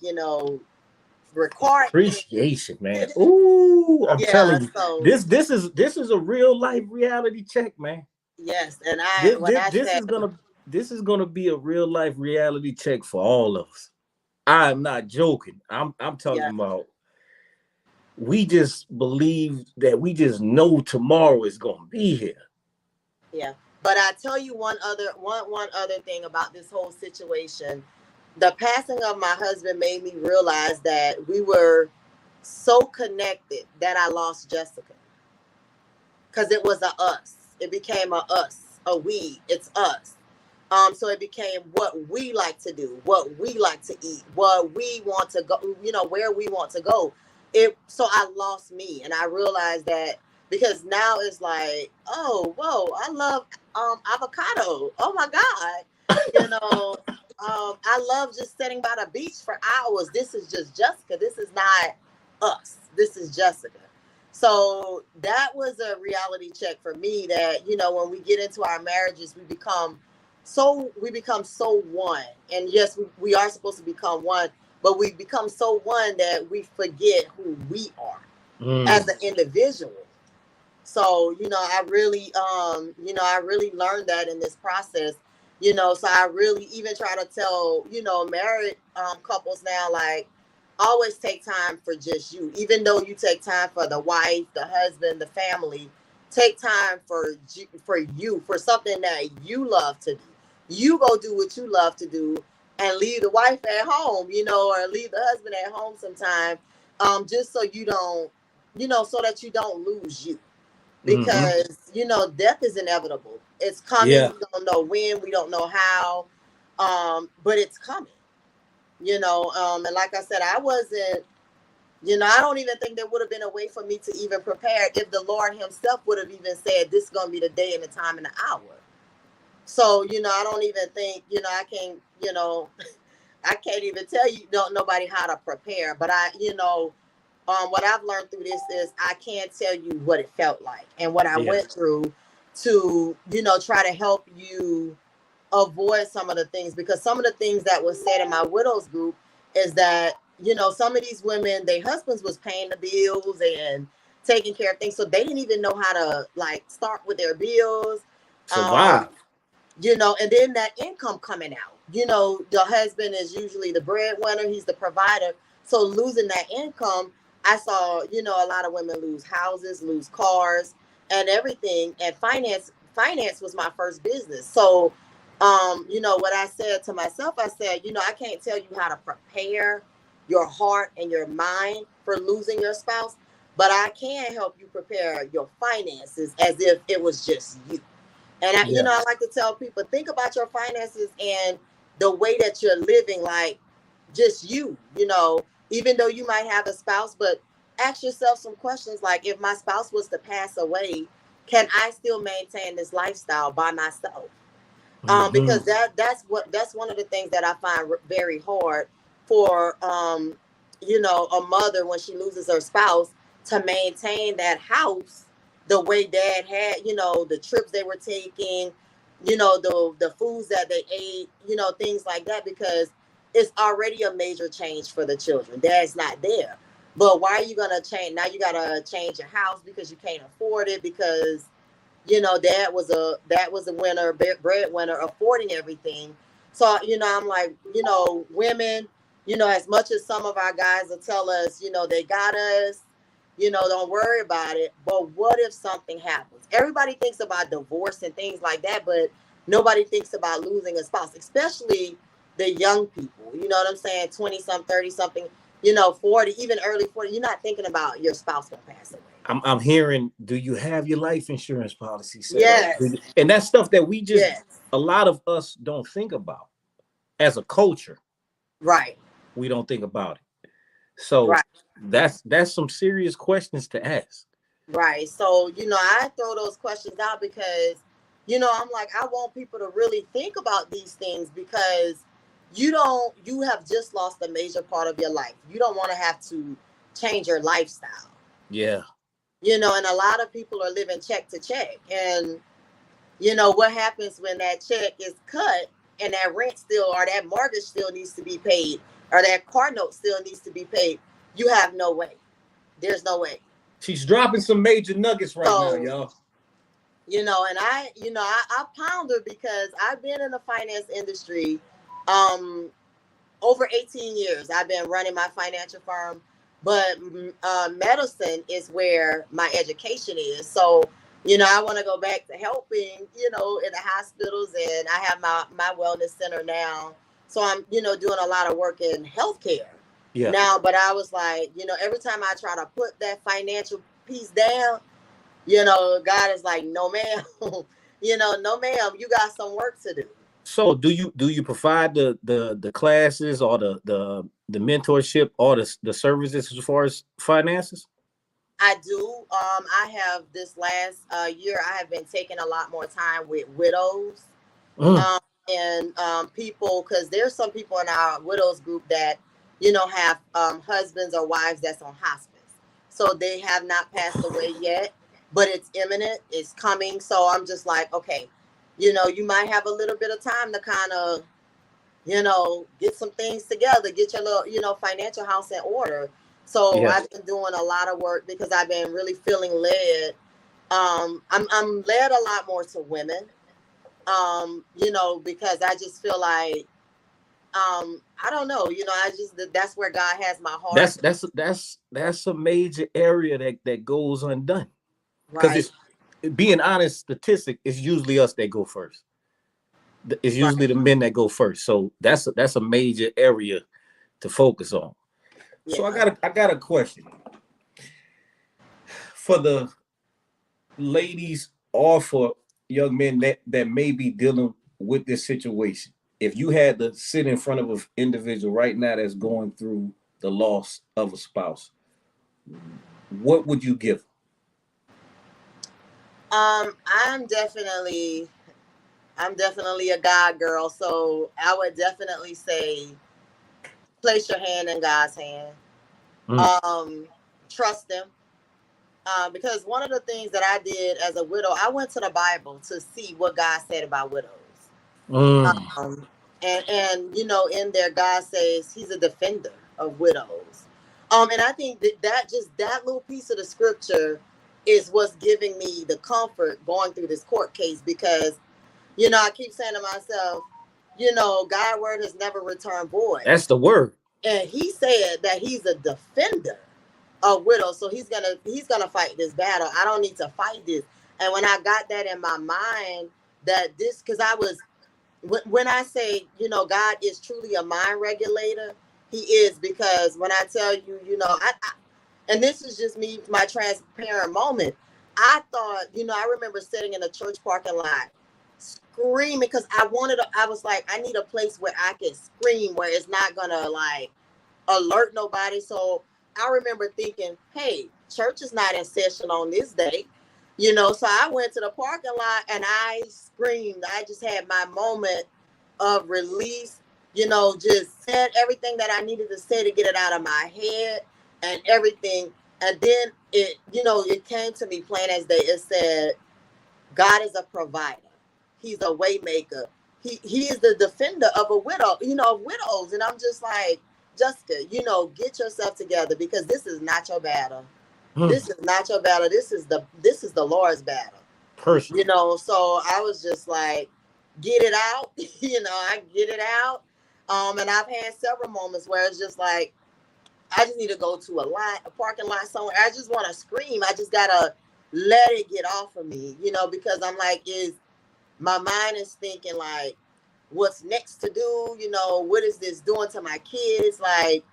record it. Appreciation, man. Ooh, I'm Yeah. telling you, So this is a real life reality check, man. yes, and This, when this I this said is gonna this is gonna be a real life reality check for all of us. I'm not joking. I'm talking yeah, about we just believe that we just know tomorrow is gonna be here. yeah. But I tell you one other thing about this whole situation. The passing of my husband made me realize that we were so connected that I lost Jessica because it was a us. It became a us, a we. It's us. So it became what we like to do, what we like to eat, what we want to go, where we want to go. So I lost me, and I realized that because now it's like, oh, whoa, I love avocado. Oh my god, I love just sitting by the beach for hours. This is just Jessica. This is not us. This is Jessica. So that was a reality check for me that, when we get into our marriages, we become so one. And yes, we are supposed to become one, but we become so one that we forget who we are as an individual. So, I really learned that in this process. So I really even try to tell, married couples now, like, always take time for just you. Even though you take time for the wife, the husband, the family, take time for you, for something that you love to do. You go do what you love to do and leave the wife at home, or leave the husband at home sometime, just so you don't, so that you don't lose you, Mm-hmm. because death is inevitable. It's coming. Yeah. We don't know when, we don't know how, but it's coming. And like I said, I wasn't, I don't even think there would have been a way for me to even prepare if the Lord himself would have even said this is going to be the day and the time and the hour. So I don't even think, I can, I can't even tell you, don't nobody how to prepare. But what I've learned through this is I can't tell you what it felt like and what I Yeah. went through to, try to help you avoid some of the things, because some of the things that was said in my widows group is that, some of these women, their husbands was paying the bills and taking care of things. So they didn't even know how to like start with their bills. Um, Survive. and then that income coming out. The husband is usually the breadwinner, he's the provider. So losing that income, I saw, a lot of women lose houses, lose cars, and everything. And finance was my first business. So, what I said to myself, I said, I can't tell you how to prepare your heart and your mind for losing your spouse, but I can help you prepare your finances as if it was just you. And Yeah. I like to tell people, think about your finances and the way that you're living, like just you, even though you might have a spouse, but ask yourself some questions like, if my spouse was to pass away, can I still maintain this lifestyle by myself? Mm-hmm. Because that's one of the things that I find very hard for, a mother when she loses her spouse to maintain that house the way dad had, the trips they were taking, the foods that they ate, things like that, because it's already a major change for the children. Dad's not there. But why are you gonna change? Now you gotta change your house because you can't afford it, because dad was a winner, breadwinner, affording everything. So I'm like, women, as much as some of our guys will tell us, they got us, don't worry about it. But what if something happens? Everybody thinks about divorce and things like that, but nobody thinks about losing a spouse, especially the young people. You know what I'm saying? 20-something, 30-something, 40, even early 40. You're not thinking about your spouse going to pass away. I'm hearing, do you have your life insurance policy set Yes. up? And that's stuff that we just, Yes. a lot of us don't think about as a culture. Right. We don't think about it. So right. that's some serious questions to ask. Right. So, I throw those questions out because, I'm like, I want people to really think about these things because you have just lost a major part of your life. You don't want to have to change your lifestyle. Yeah. And a lot of people are living check to check. And, what happens when that check is cut and that rent still or that mortgage still needs to be paid or that car note still needs to be paid? You have no way. There's no way. She's dropping some major nuggets right now, y'all. And I ponder because I've been in the finance industry over 18 years. I've been running my financial firm, but medicine is where my education is. So, I want to go back to helping, in the hospitals, and I have my wellness center now. So I'm, doing a lot of work in healthcare now, but I was like, every time I try to put that financial piece down, God is like, no, ma'am, no, ma'am, you got some work to do. So do you provide the classes or the mentorship or the services as far as finances? I do. I have this last year, I have been taking a lot more time with widows and people, because there's some people in our widows group that, have husbands or wives that's on hospice. So they have not passed away yet, but it's imminent. It's coming. So I'm just like, okay, you might have a little bit of time to kind of, get some things together, get your little, financial house in order. So I've been doing a lot of work because I've been really feeling led. I'm led a lot more to women, because I just feel like, I don't know, that's where God has my heart. That's a major area that goes undone. Because it's, being honest, statistic is usually us that go first. It's usually the men that go first. So that's a major area to focus on. Yeah. So I got a question for the ladies or for young men that may be dealing with this situation. If you had to sit in front of an individual right now that's going through the loss of a spouse, what would you give? I'm definitely a God girl, so I would definitely say place your hand in God's hand. Trust him. Because one of the things that I did as a widow, I went to the Bible to see what God said about widows. And in there, God says he's a defender of widows. And I think that little piece of the scripture is what's giving me the comfort going through this court case, because, I keep saying to myself, God's word has never returned void. That's the word. And he said that he's a defender of widows. So he's gonna fight this battle. I don't need to fight this. And when I got that in my mind, that this, because when I say, God is truly a mind regulator, he is, because when I tell you, I and this is just me, my transparent moment. I thought, I remember sitting in a church parking lot screaming because I was like, I need a place where I can scream, where it's not gonna like alert nobody. So I remember thinking, hey, church is not in session on this day, so I went to the parking lot and I screamed. I just had my moment of release, just said everything that I needed to say to get it out of my head and everything. And then it came to me plain as day. It said, God is a provider. He's a way maker. He is the defender of a widow, of widows. And I'm just like, Jessica, get yourself together, because this is not your battle. This is not your battle. This is the Lord's battle. Personally. So I was just like, get it out. I get it out. And I've had several moments where it's just like, I just need to go to a parking lot somewhere. I just want to scream. I just gotta let it get off of me, because I'm like, my mind is thinking like, what's next to do? What is this doing to my kids? Like,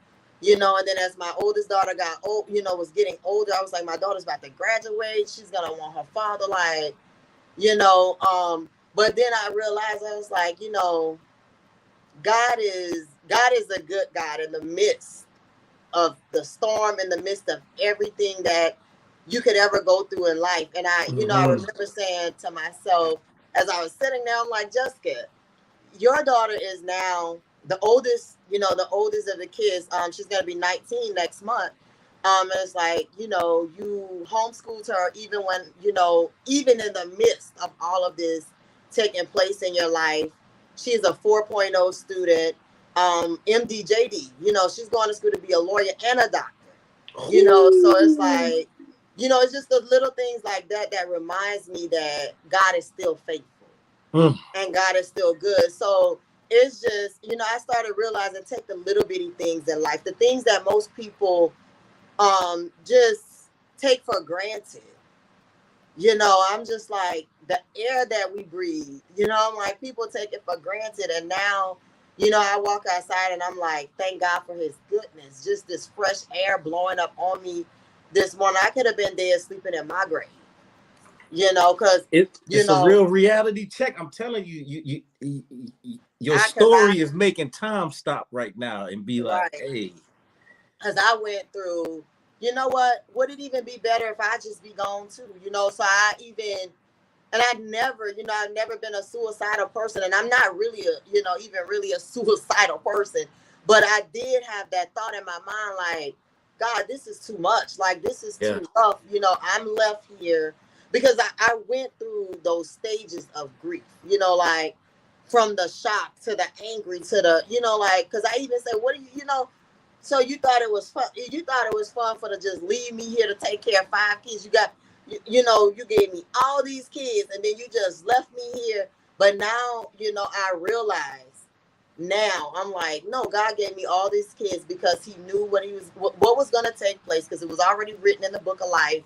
and then as my oldest daughter got old, was getting older, I was like, my daughter's about to graduate. She's gonna want her father, like, but then I realized, I was like, God is a good God in the midst of the storm, in the midst of everything that you could ever go through in life. And I remember saying to myself, as I was sitting there, I'm like, Jessica, your daughter is now the oldest, the oldest of the kids. She's going to be 19 next month. And it's like, you homeschooled her even when, even in the midst of all of this taking place in your life. She's a 4.0 student, MDJD. She's going to school to be a lawyer and a doctor. So it's like, it's just the little things like that that reminds me that God is still faithful. And God is still good. So it's just, I started realizing, take the little bitty things in life, the things that most people just take for granted. I'm just like, the air that we breathe, I'm like, people take it for granted. And now, I walk outside and I'm like, thank God for his goodness. Just this fresh air blowing up on me this morning. I could have been dead sleeping in my grave. Because it's a real reality check. I'm telling you, your story is making time stop right now and be like, hey. Because I went through, what? Would it even be better if I just be gone too? So I've never been a suicidal person, and I'm not really a suicidal person, but I did have that thought in my mind, like, God, this is too much. Like, this is too rough. I'm left here. Because I went through those stages of grief, like from the shock to the angry to the, because I even said, what do you, so you thought it was fun. You thought it was fun for to just leave me here to take care of 5 kids. You got, you gave me all these kids and then you just left me here. But now, I realize now I'm like, no, God gave me all these kids because he knew what was going to take place, because it was already written in the book of life.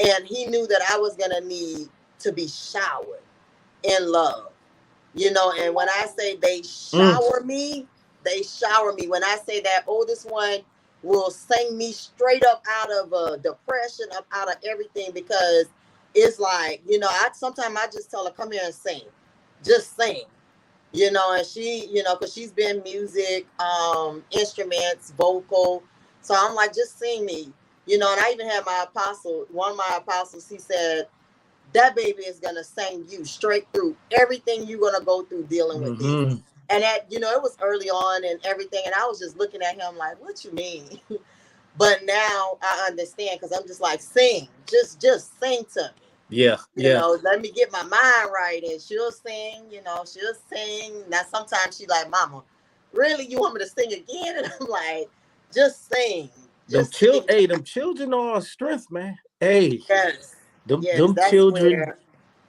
And he knew that I was going to need to be showered in love, and when I say they shower me, they shower me. When I say that oldest one will sing me straight up out of depression, up out of everything, because it's like, sometimes I just tell her, come here and sing, just sing, and she, because she's been music, instruments, vocal. So I'm like, just sing me. And I even had one of my apostles, he said, that baby is going to sing you straight through everything you're going to go through dealing with this. And that, it was early on and everything. And I was just looking at him like, what you mean? But now I understand, because I'm just like, sing, just sing to me. Yeah. Let me get my mind right. And she'll sing, she'll sing. Now, sometimes she's like, Mama, really? You want me to sing again? And I'm like, just sing. Them children are a strength, man. Hey, yes, them children.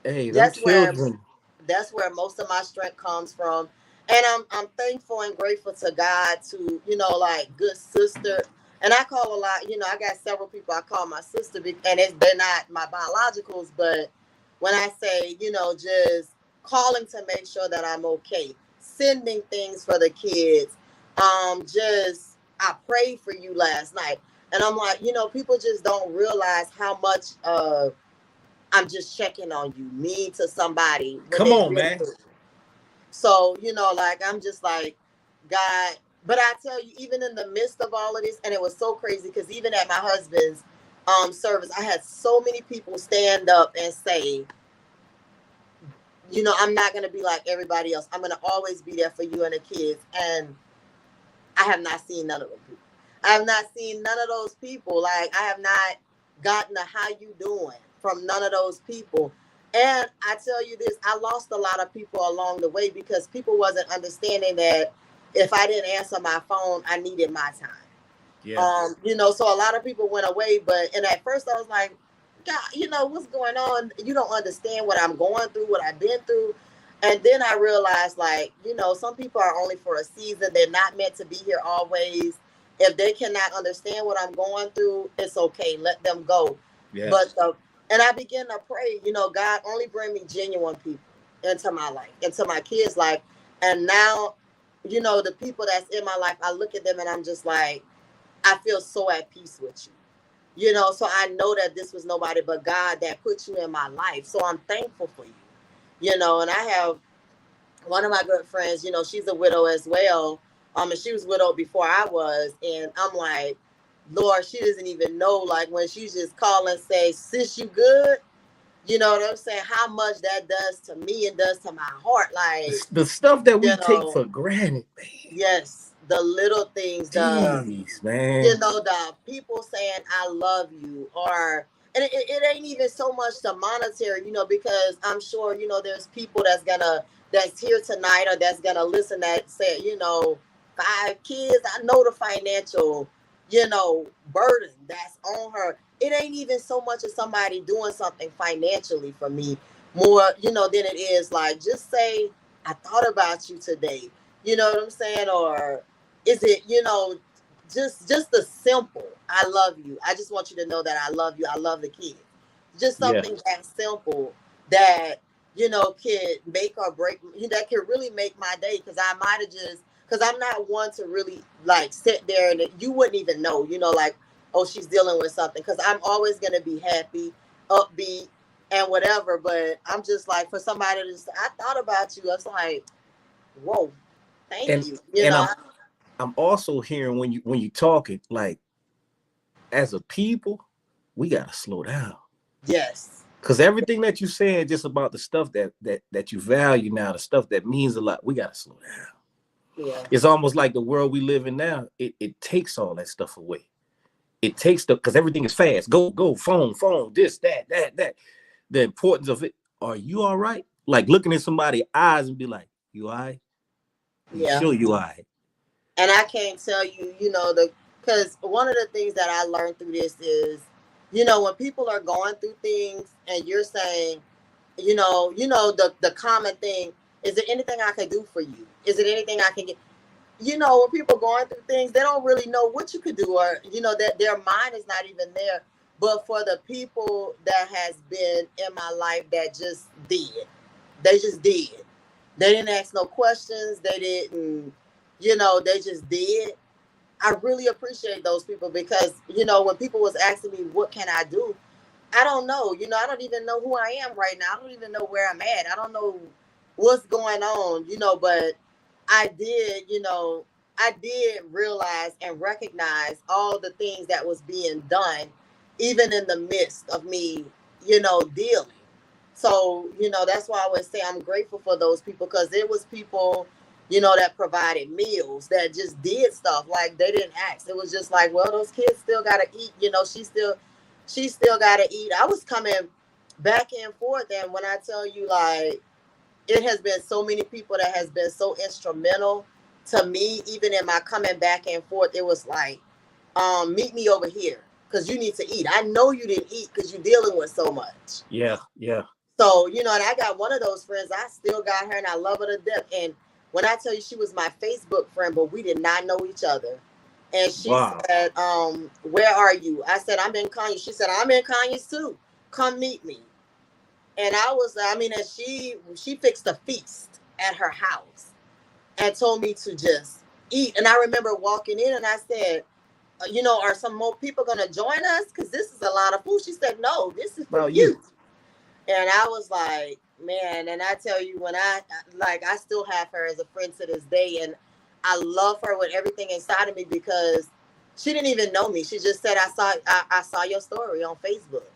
That's where most of my strength comes from, and I'm thankful and grateful to God to like good sister. And I call a lot. I got several people I call my sister, and they're not my biologicals, but when I say just calling to make sure that I'm okay, sending things for the kids, I prayed for you last night. And I'm like, people just don't realize how much I'm just checking on you, mean to somebody. Come on, man. So, like, I'm just like, God. But I tell you, even in the midst of all of this, and it was so crazy, because even at my husband's service, I had so many people stand up and say, I'm not going to be like everybody else. I'm going to always be there for you and the kids. And I have not seen none of them people. I have not seen none of those people. Like, I have not gotten a how you doing from none of those people. And I tell you this, I lost a lot of people along the way, because people wasn't understanding that if I didn't answer my phone, I needed my time. Yeah. So a lot of people went away. And at first I was like, God, what's going on? You don't understand what I'm going through, what I've been through. And then I realized, like, some people are only for a season. They're not meant to be here always. If they cannot understand what I'm going through, it's okay. Let them go. Yeah. But and I begin to pray, God, only bring me genuine people into my life, into my kids' life. And now, the people that's in my life, I look at them and I'm just like, I feel so at peace with you. So I know that this was nobody but God that put you in my life. So I'm thankful for you. And I have one of my good friends, she's a widow as well. And she was widowed before I was. And I'm like, Lord, she doesn't even know, like when she just call and say, sis, you good? You know what I'm saying? How much that does to me and does to my heart. Like, The stuff that we you take know, for granted, man. yes, the little things, Jeez, man. the people saying I love you, or and it ain't even so much the monetary, because I'm sure, there's people that's here tonight or that's gonna listen that say, 5 kids. I know the financial, burden that's on her. It ain't even so much as somebody doing something financially for me more, than it is like just say, I thought about you today. You know what I'm saying? Or is it, just the simple, I love you. I just want you to know that I love you. I love the kids. Just Yeah. something that simple that, can make or break, that can really make my day. Because I might have just, because I'm not one to really like sit there and you wouldn't even know, like, oh, she's dealing with something. Because I'm always going to be happy, upbeat, and whatever. But I'm just like, for somebody to just, I thought about you. I was like, whoa, thank And you. and I'm also hearing when you talking, like, as a people, we gotta slow down. Yes. Because everything that you saying just about the stuff that you value now, the stuff that means a lot, we gotta slow down. Yeah. It's almost like the world we live in now, it takes all that stuff away. It takes because everything is fast. Go, phone, this, that. The importance of it. Are you all right? Like looking in somebody's eyes and be like, you all right? You Yeah. sure you all right? And I can't tell you, because one of the things that I learned through this is, when people are going through things and you're saying, the common thing, is there anything I can do for you? Is it anything I can get? When people going through things, they don't really know what you could do, or, that their mind is not even there. But for the people that has been in my life that just did, they just did. They didn't ask no questions. They didn't, they just did. I really appreciate those people because, when people was asking me, what can I do? I don't know. I don't even know who I am right now. I don't even know where I'm at. I don't know what's going on, but I did realize and recognize all the things that was being done, even in the midst of me, dealing. So, that's why I would say I'm grateful for those people because it was people, that provided meals, that just did stuff like they didn't ask. It was just like, well, those kids still got to eat. She still got to eat. I was coming back and forth. And when I tell you, like, it has been so many people that has been so instrumental to me, even in my coming back and forth, it was like, meet me over here because you need to eat. I know you didn't eat because you're dealing with so much. Yeah. So, and I got one of those friends. I still got her and I love her to death. And when I tell you she was my Facebook friend, but we did not know each other. And she said, where are you? I said, I'm in Kanye. She said, I'm in Kanye's too. Come meet me. And and she fixed a feast at her house and told me to just eat. And I remember walking in and I said, are some more people going to join us? Because this is a lot of food. She said, no, this is for you. And I was like, man, and I tell you, when I still have her as a friend to this day. And I love her with everything inside of me because she didn't even know me. She just said, I saw your story on Facebook.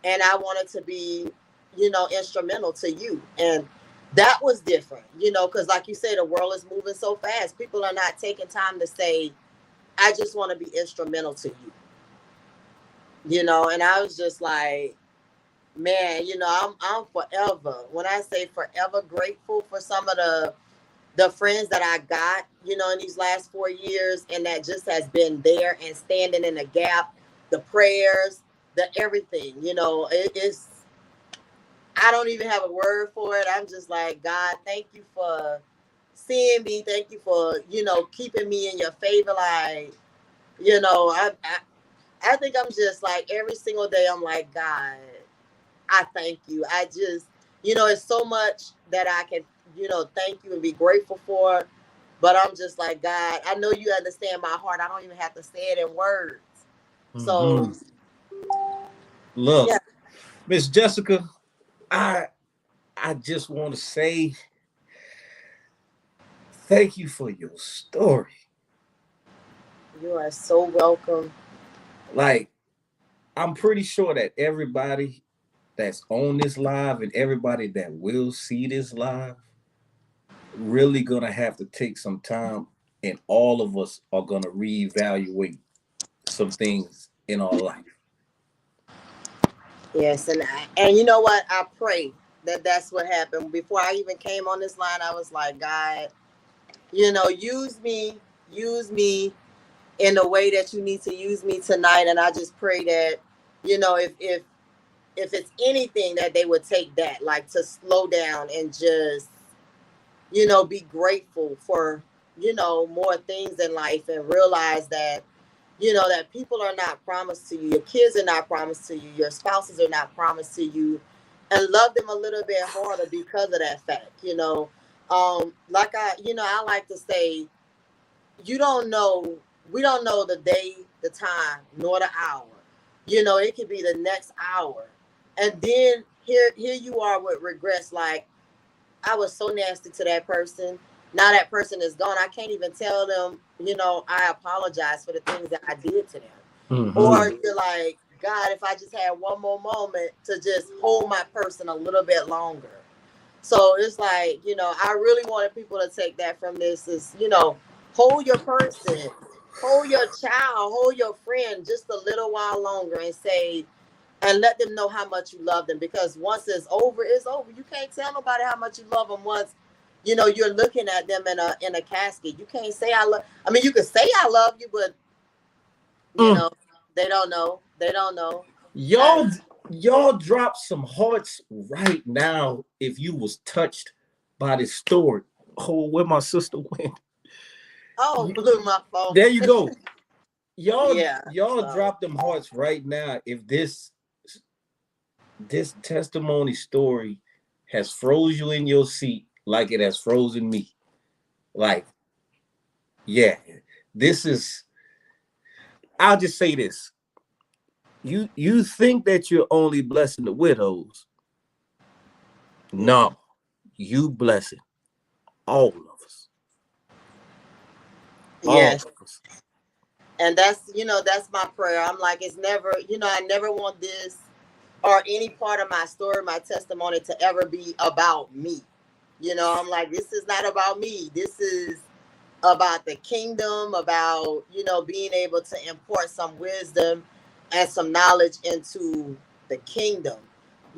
And I wanted to be, instrumental to you. And that was different, because like you said, the world is moving so fast. People are not taking time to say, I just want to be instrumental to you, and I was just like, man, I'm forever. When I say forever grateful for some of the friends that I got, in these last 4 years, and that just has been there and standing in the gap, the prayers, the everything, it's, I don't even have a word for it. I'm just like, God, thank you for seeing me. Thank you for, keeping me in your favor. Like, I think I'm just like every single day I'm like, God, I thank you. I just, it's so much that I can, thank you and be grateful for. But I'm just like, God, I know you understand my heart. I don't even have to say it in words. So, Mm-hmm. Look, yeah. Miss Jessica, I I just want to say thank you for your story. You are so welcome. Like, I'm pretty sure that everybody that's on this live and everybody that will see this live really gonna have to take some time, and all of us are gonna reevaluate some things in our life. Yes, and you know what? I pray that that's what happened. Before I even came on this line, I was like, God, use me in the way that you need to use me tonight. And I just pray that, if it's anything that they would take that, like to slow down and just, be grateful for, more things in life and realize that, that people are not promised to you. Your kids are not promised to you. Your spouses are not promised to you. And love them a little bit harder because of that fact. Like I like to say, you don't know, we don't know the day, the time, nor the hour. It could be the next hour. And then here you are with regrets, like, I was so nasty to that person. Now that person is gone. I can't even tell them, I apologize for the things that I did to them. Or Mm-hmm. you're like, God, if I just had one more moment to just hold my person a little bit longer. So it's like, I really wanted people to take that from this is, hold your person, hold your child, hold your friend just a little while longer and say, and let them know how much you love them. Because once it's over, it's over. You can't tell nobody how much you love them once, you're looking at them in a casket. You can't say I love. I mean, you can say I love you, but you Mm. know they don't know. They don't know. And Y'all, y'all drop some hearts right now if you was touched by this story. Oh, where my sister went. oh, blew my phone. There you go. Y'all, Yeah. y'all So drop them hearts right now if this testimony story has froze you in your seat like it has frozen me. Like, yeah, this is. I'll just say this: you think that you're only blessing the widows? yeah. No, you blessing all of us. All Yes. of us. And that's my prayer. I'm like, it's never, I never want this or any part of my story, my testimony to ever be about me. I'm like, this is not about me. This is about the kingdom, about, being able to import some wisdom and some knowledge into the kingdom,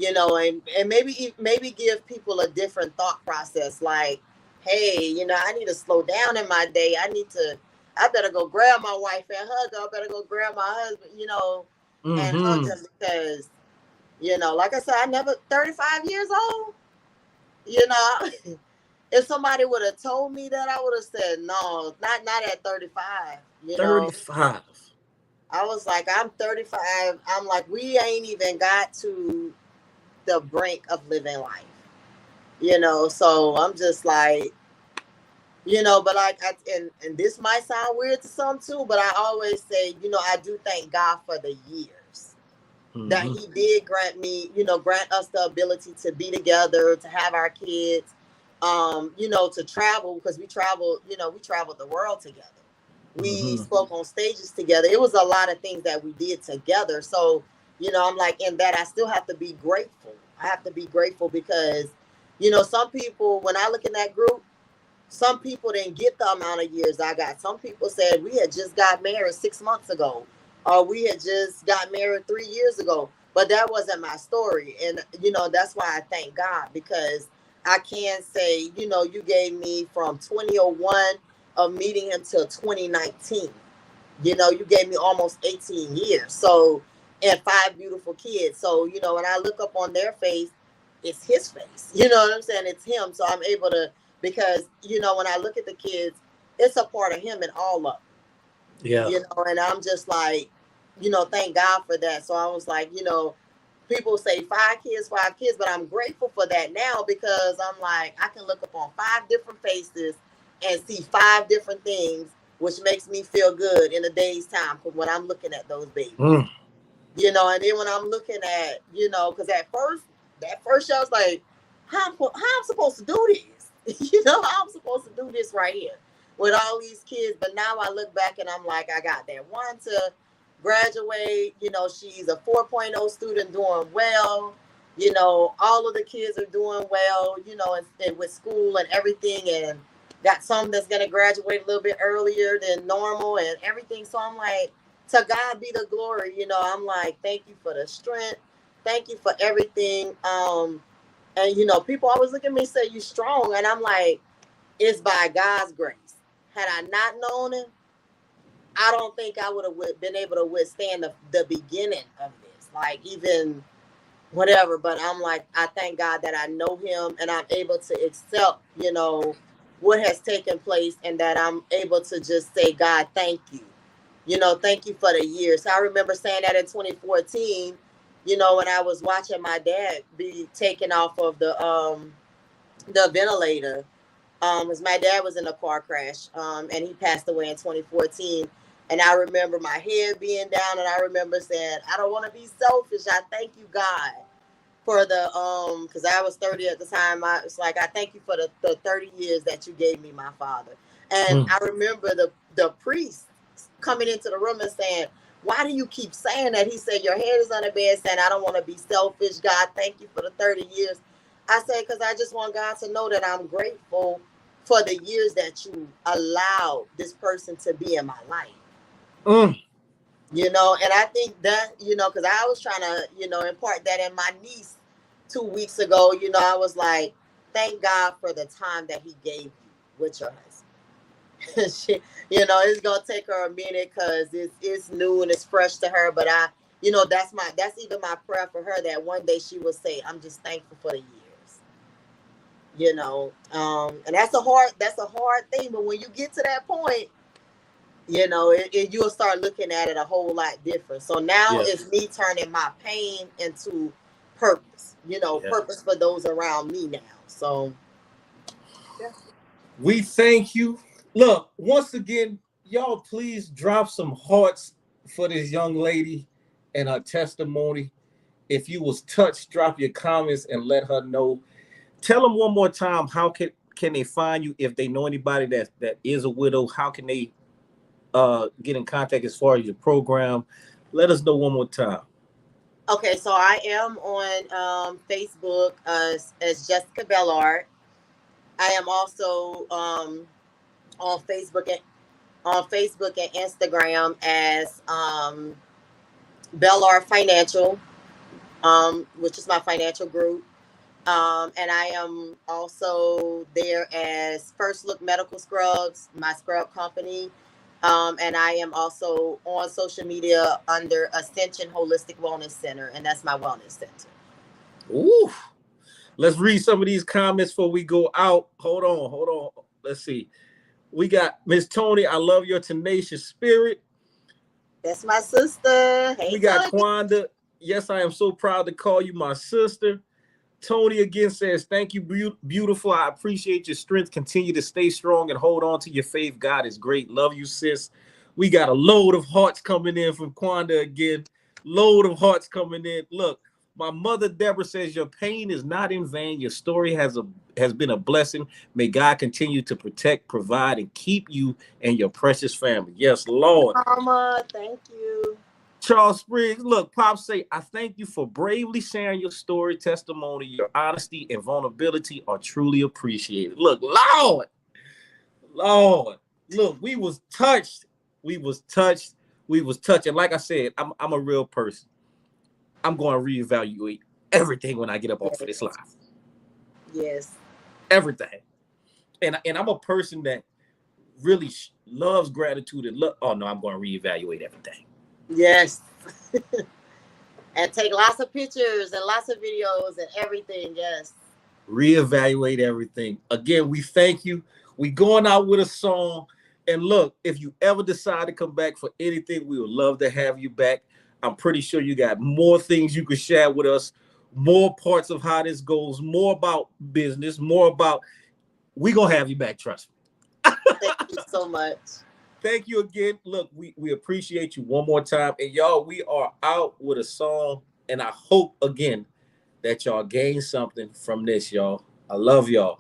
and maybe give people a different thought process. Like, hey, I need to slow down in my day. I better go grab my wife and hug her. I better go grab my husband, and hug Mm-hmm. him because, like I said, I never 35 years old, you know. If somebody would have told me that, I would have said no, not at 35. 35. I was like, I'm 35. I'm like, we ain't even got to the brink of living life. So I'm just like, but like, and this might sound weird to some too, but I always say, I do thank God for the years that Mm-hmm. He did grant me, grant us the ability to be together, to have our kids, to travel because we traveled the world together. We Mm-hmm. spoke on stages together. It was a lot of things that we did together. So, I'm like, in that, I still have to be grateful. I have to be grateful because, some people, when I look in that group, some people didn't get the amount of years I got. Some people said we had just got married 6 months ago, or we had just got married 3 years ago. But that wasn't my story. And, that's why I thank God because I can say, you gave me from 2001 of meeting him till 2019. You gave me almost 18 years. So, and five beautiful kids. So, when I look up on their face, it's his face. You know what I'm saying? It's him. So I'm able to, because, when I look at the kids, it's a part of him in all of them. Yeah. And I'm just like, thank God for that. So I was like, people say 5 kids, 5 kids, but I'm grateful for that now because I'm like, I can look up on 5 different faces and see 5 different things, which makes me feel good in a day's time when I'm looking at those babies. Mm. And then when I'm looking at, because that first show I was like, how I'm supposed to do this? How I'm supposed to do this right here with all these kids. But now I look back and I'm like, I got that one to graduate. She's a 4.0 student doing well. All of the kids are doing well, and with school and everything. And got some that's going to graduate a little bit earlier than normal and everything. So I'm like, to God be the glory. I'm like, thank you for the strength. Thank you for everything. And people always look at me and say, you strong. And I'm like, it's by God's grace. Had I not known him, I don't think I would have been able to withstand the beginning of this. Like, even whatever. But I'm like, I thank God that I know him and I'm able to accept, what has taken place, and that I'm able to just say, God, thank you. Thank you for the years. So I remember saying that in 2014, when I was watching my dad be taken off of the ventilator. Because my dad was in a car crash, and he passed away in 2014. And I remember my head being down, and I remember saying, I don't want to be selfish. I thank you, God, for the because I was 30 at the time. I was like, I thank you for the 30 years that you gave me, my father. And I remember the priest coming into the room and saying, why do you keep saying that? He said, your head is on the bed saying, I don't want to be selfish. God, thank you for the 30 years. I said, because I just want God to know that I'm grateful for the years that you allowed this person to be in my life. And I think that, because I was trying to, impart that in my niece 2 weeks ago. I was like, thank God for the time that he gave you with your husband. She, it's gonna take her a minute because it's new and it's fresh to her. But that's even my prayer for her, that one day she will say, I'm just thankful for the years. And that's a hard thing. But when you get to that point, you'll start looking at it a whole lot different. So now it's me turning my pain into purpose. Purpose for those around me now. So we thank you. Look, once again, y'all, please drop some hearts for this young lady and her testimony. If you was touched, drop your comments and let her know. Tell them one more time, how can they find you if they know anybody that is a widow? How can they get in contact as far as your program? Let us know one more time. Okay, so I am on Facebook as Jessica Bellard. I am also on Facebook and Instagram as Bellard Financial, which is my financial group. And I am also there as First Look Medical Scrubs, my scrub company. And I am also on social media under Ascension Holistic Wellness Center, and that's my wellness center. Ooh. Let's read some of these comments before we go out. Hold on. Let's see. We got Miss Tony. I love your tenacious spirit. That's my sister. Hey, we got Tony. Kwanda. Yes, I am so proud to call you my sister. Tony again says, thank you, beautiful. I appreciate your strength. Continue to stay strong and hold on to your faith. God is great. Love you, sis. We got a load of hearts coming in from Kwanda again. Load of hearts coming in. Look, my mother, Deborah, says your pain is not in vain. Your story has been a blessing. May God continue to protect, provide, and keep you and your precious family. Yes, Lord. Mama, thank you. Charles Spriggs, look, Pops say, I thank you for bravely sharing your story, testimony. Your honesty and vulnerability are truly appreciated. Look, Lord, look, we was touched. And like I said, I'm a real person. I'm going to reevaluate everything when I get up off of this live. Yes. Everything. And I'm a person that really loves gratitude and I'm going to reevaluate everything. Yes. And take lots of pictures and lots of videos and everything. Yes. Reevaluate everything. Again, we thank you. We going out with a song. And look, if you ever decide to come back for anything, we would love to have you back. I'm pretty sure you got more things you could share with us, more parts of how this goes, more about business, more about, we going to have you back, trust me. Thank you so much. Thank you again. Look, we appreciate you one more time. And y'all, we are out with a song. And I hope, again, that y'all gain something from this, y'all. I love y'all.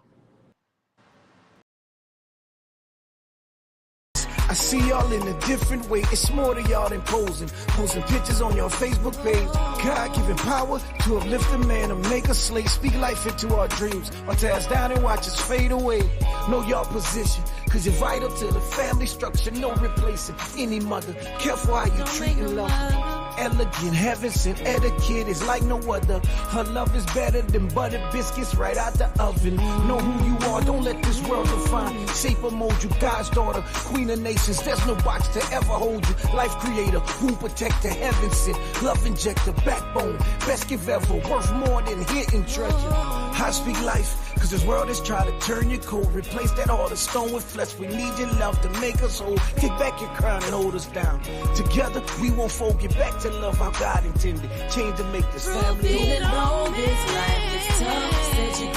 I see y'all in a different way. It's more to y'all than posing. Posting pictures on your Facebook page. God giving power to uplift a man, to make a slave. Speak life into our dreams. Or tear us down and watch us fade away. Know y'all position, cause you're vital to the family structure. No replacing any mother. Careful how you treating love. Elegant, heaven sent etiquette is like no other. Her love is better than buttered biscuits right out the oven. Know who you are, don't let this world define. Shape or mold you, God's daughter, queen of nations. There's no box to ever hold you. Life creator, womb protector, heaven sent, love injector, backbone, best gift ever, worth more than hidden treasure. I speak life, cause this world is trying to turn you cold. Replace that heart of stone with flesh. We need your love to make us whole. Kick back your crown and hold us down. Together, we won't fold. Get back to love how God intended. Change to make this family Even though this life is tough, said you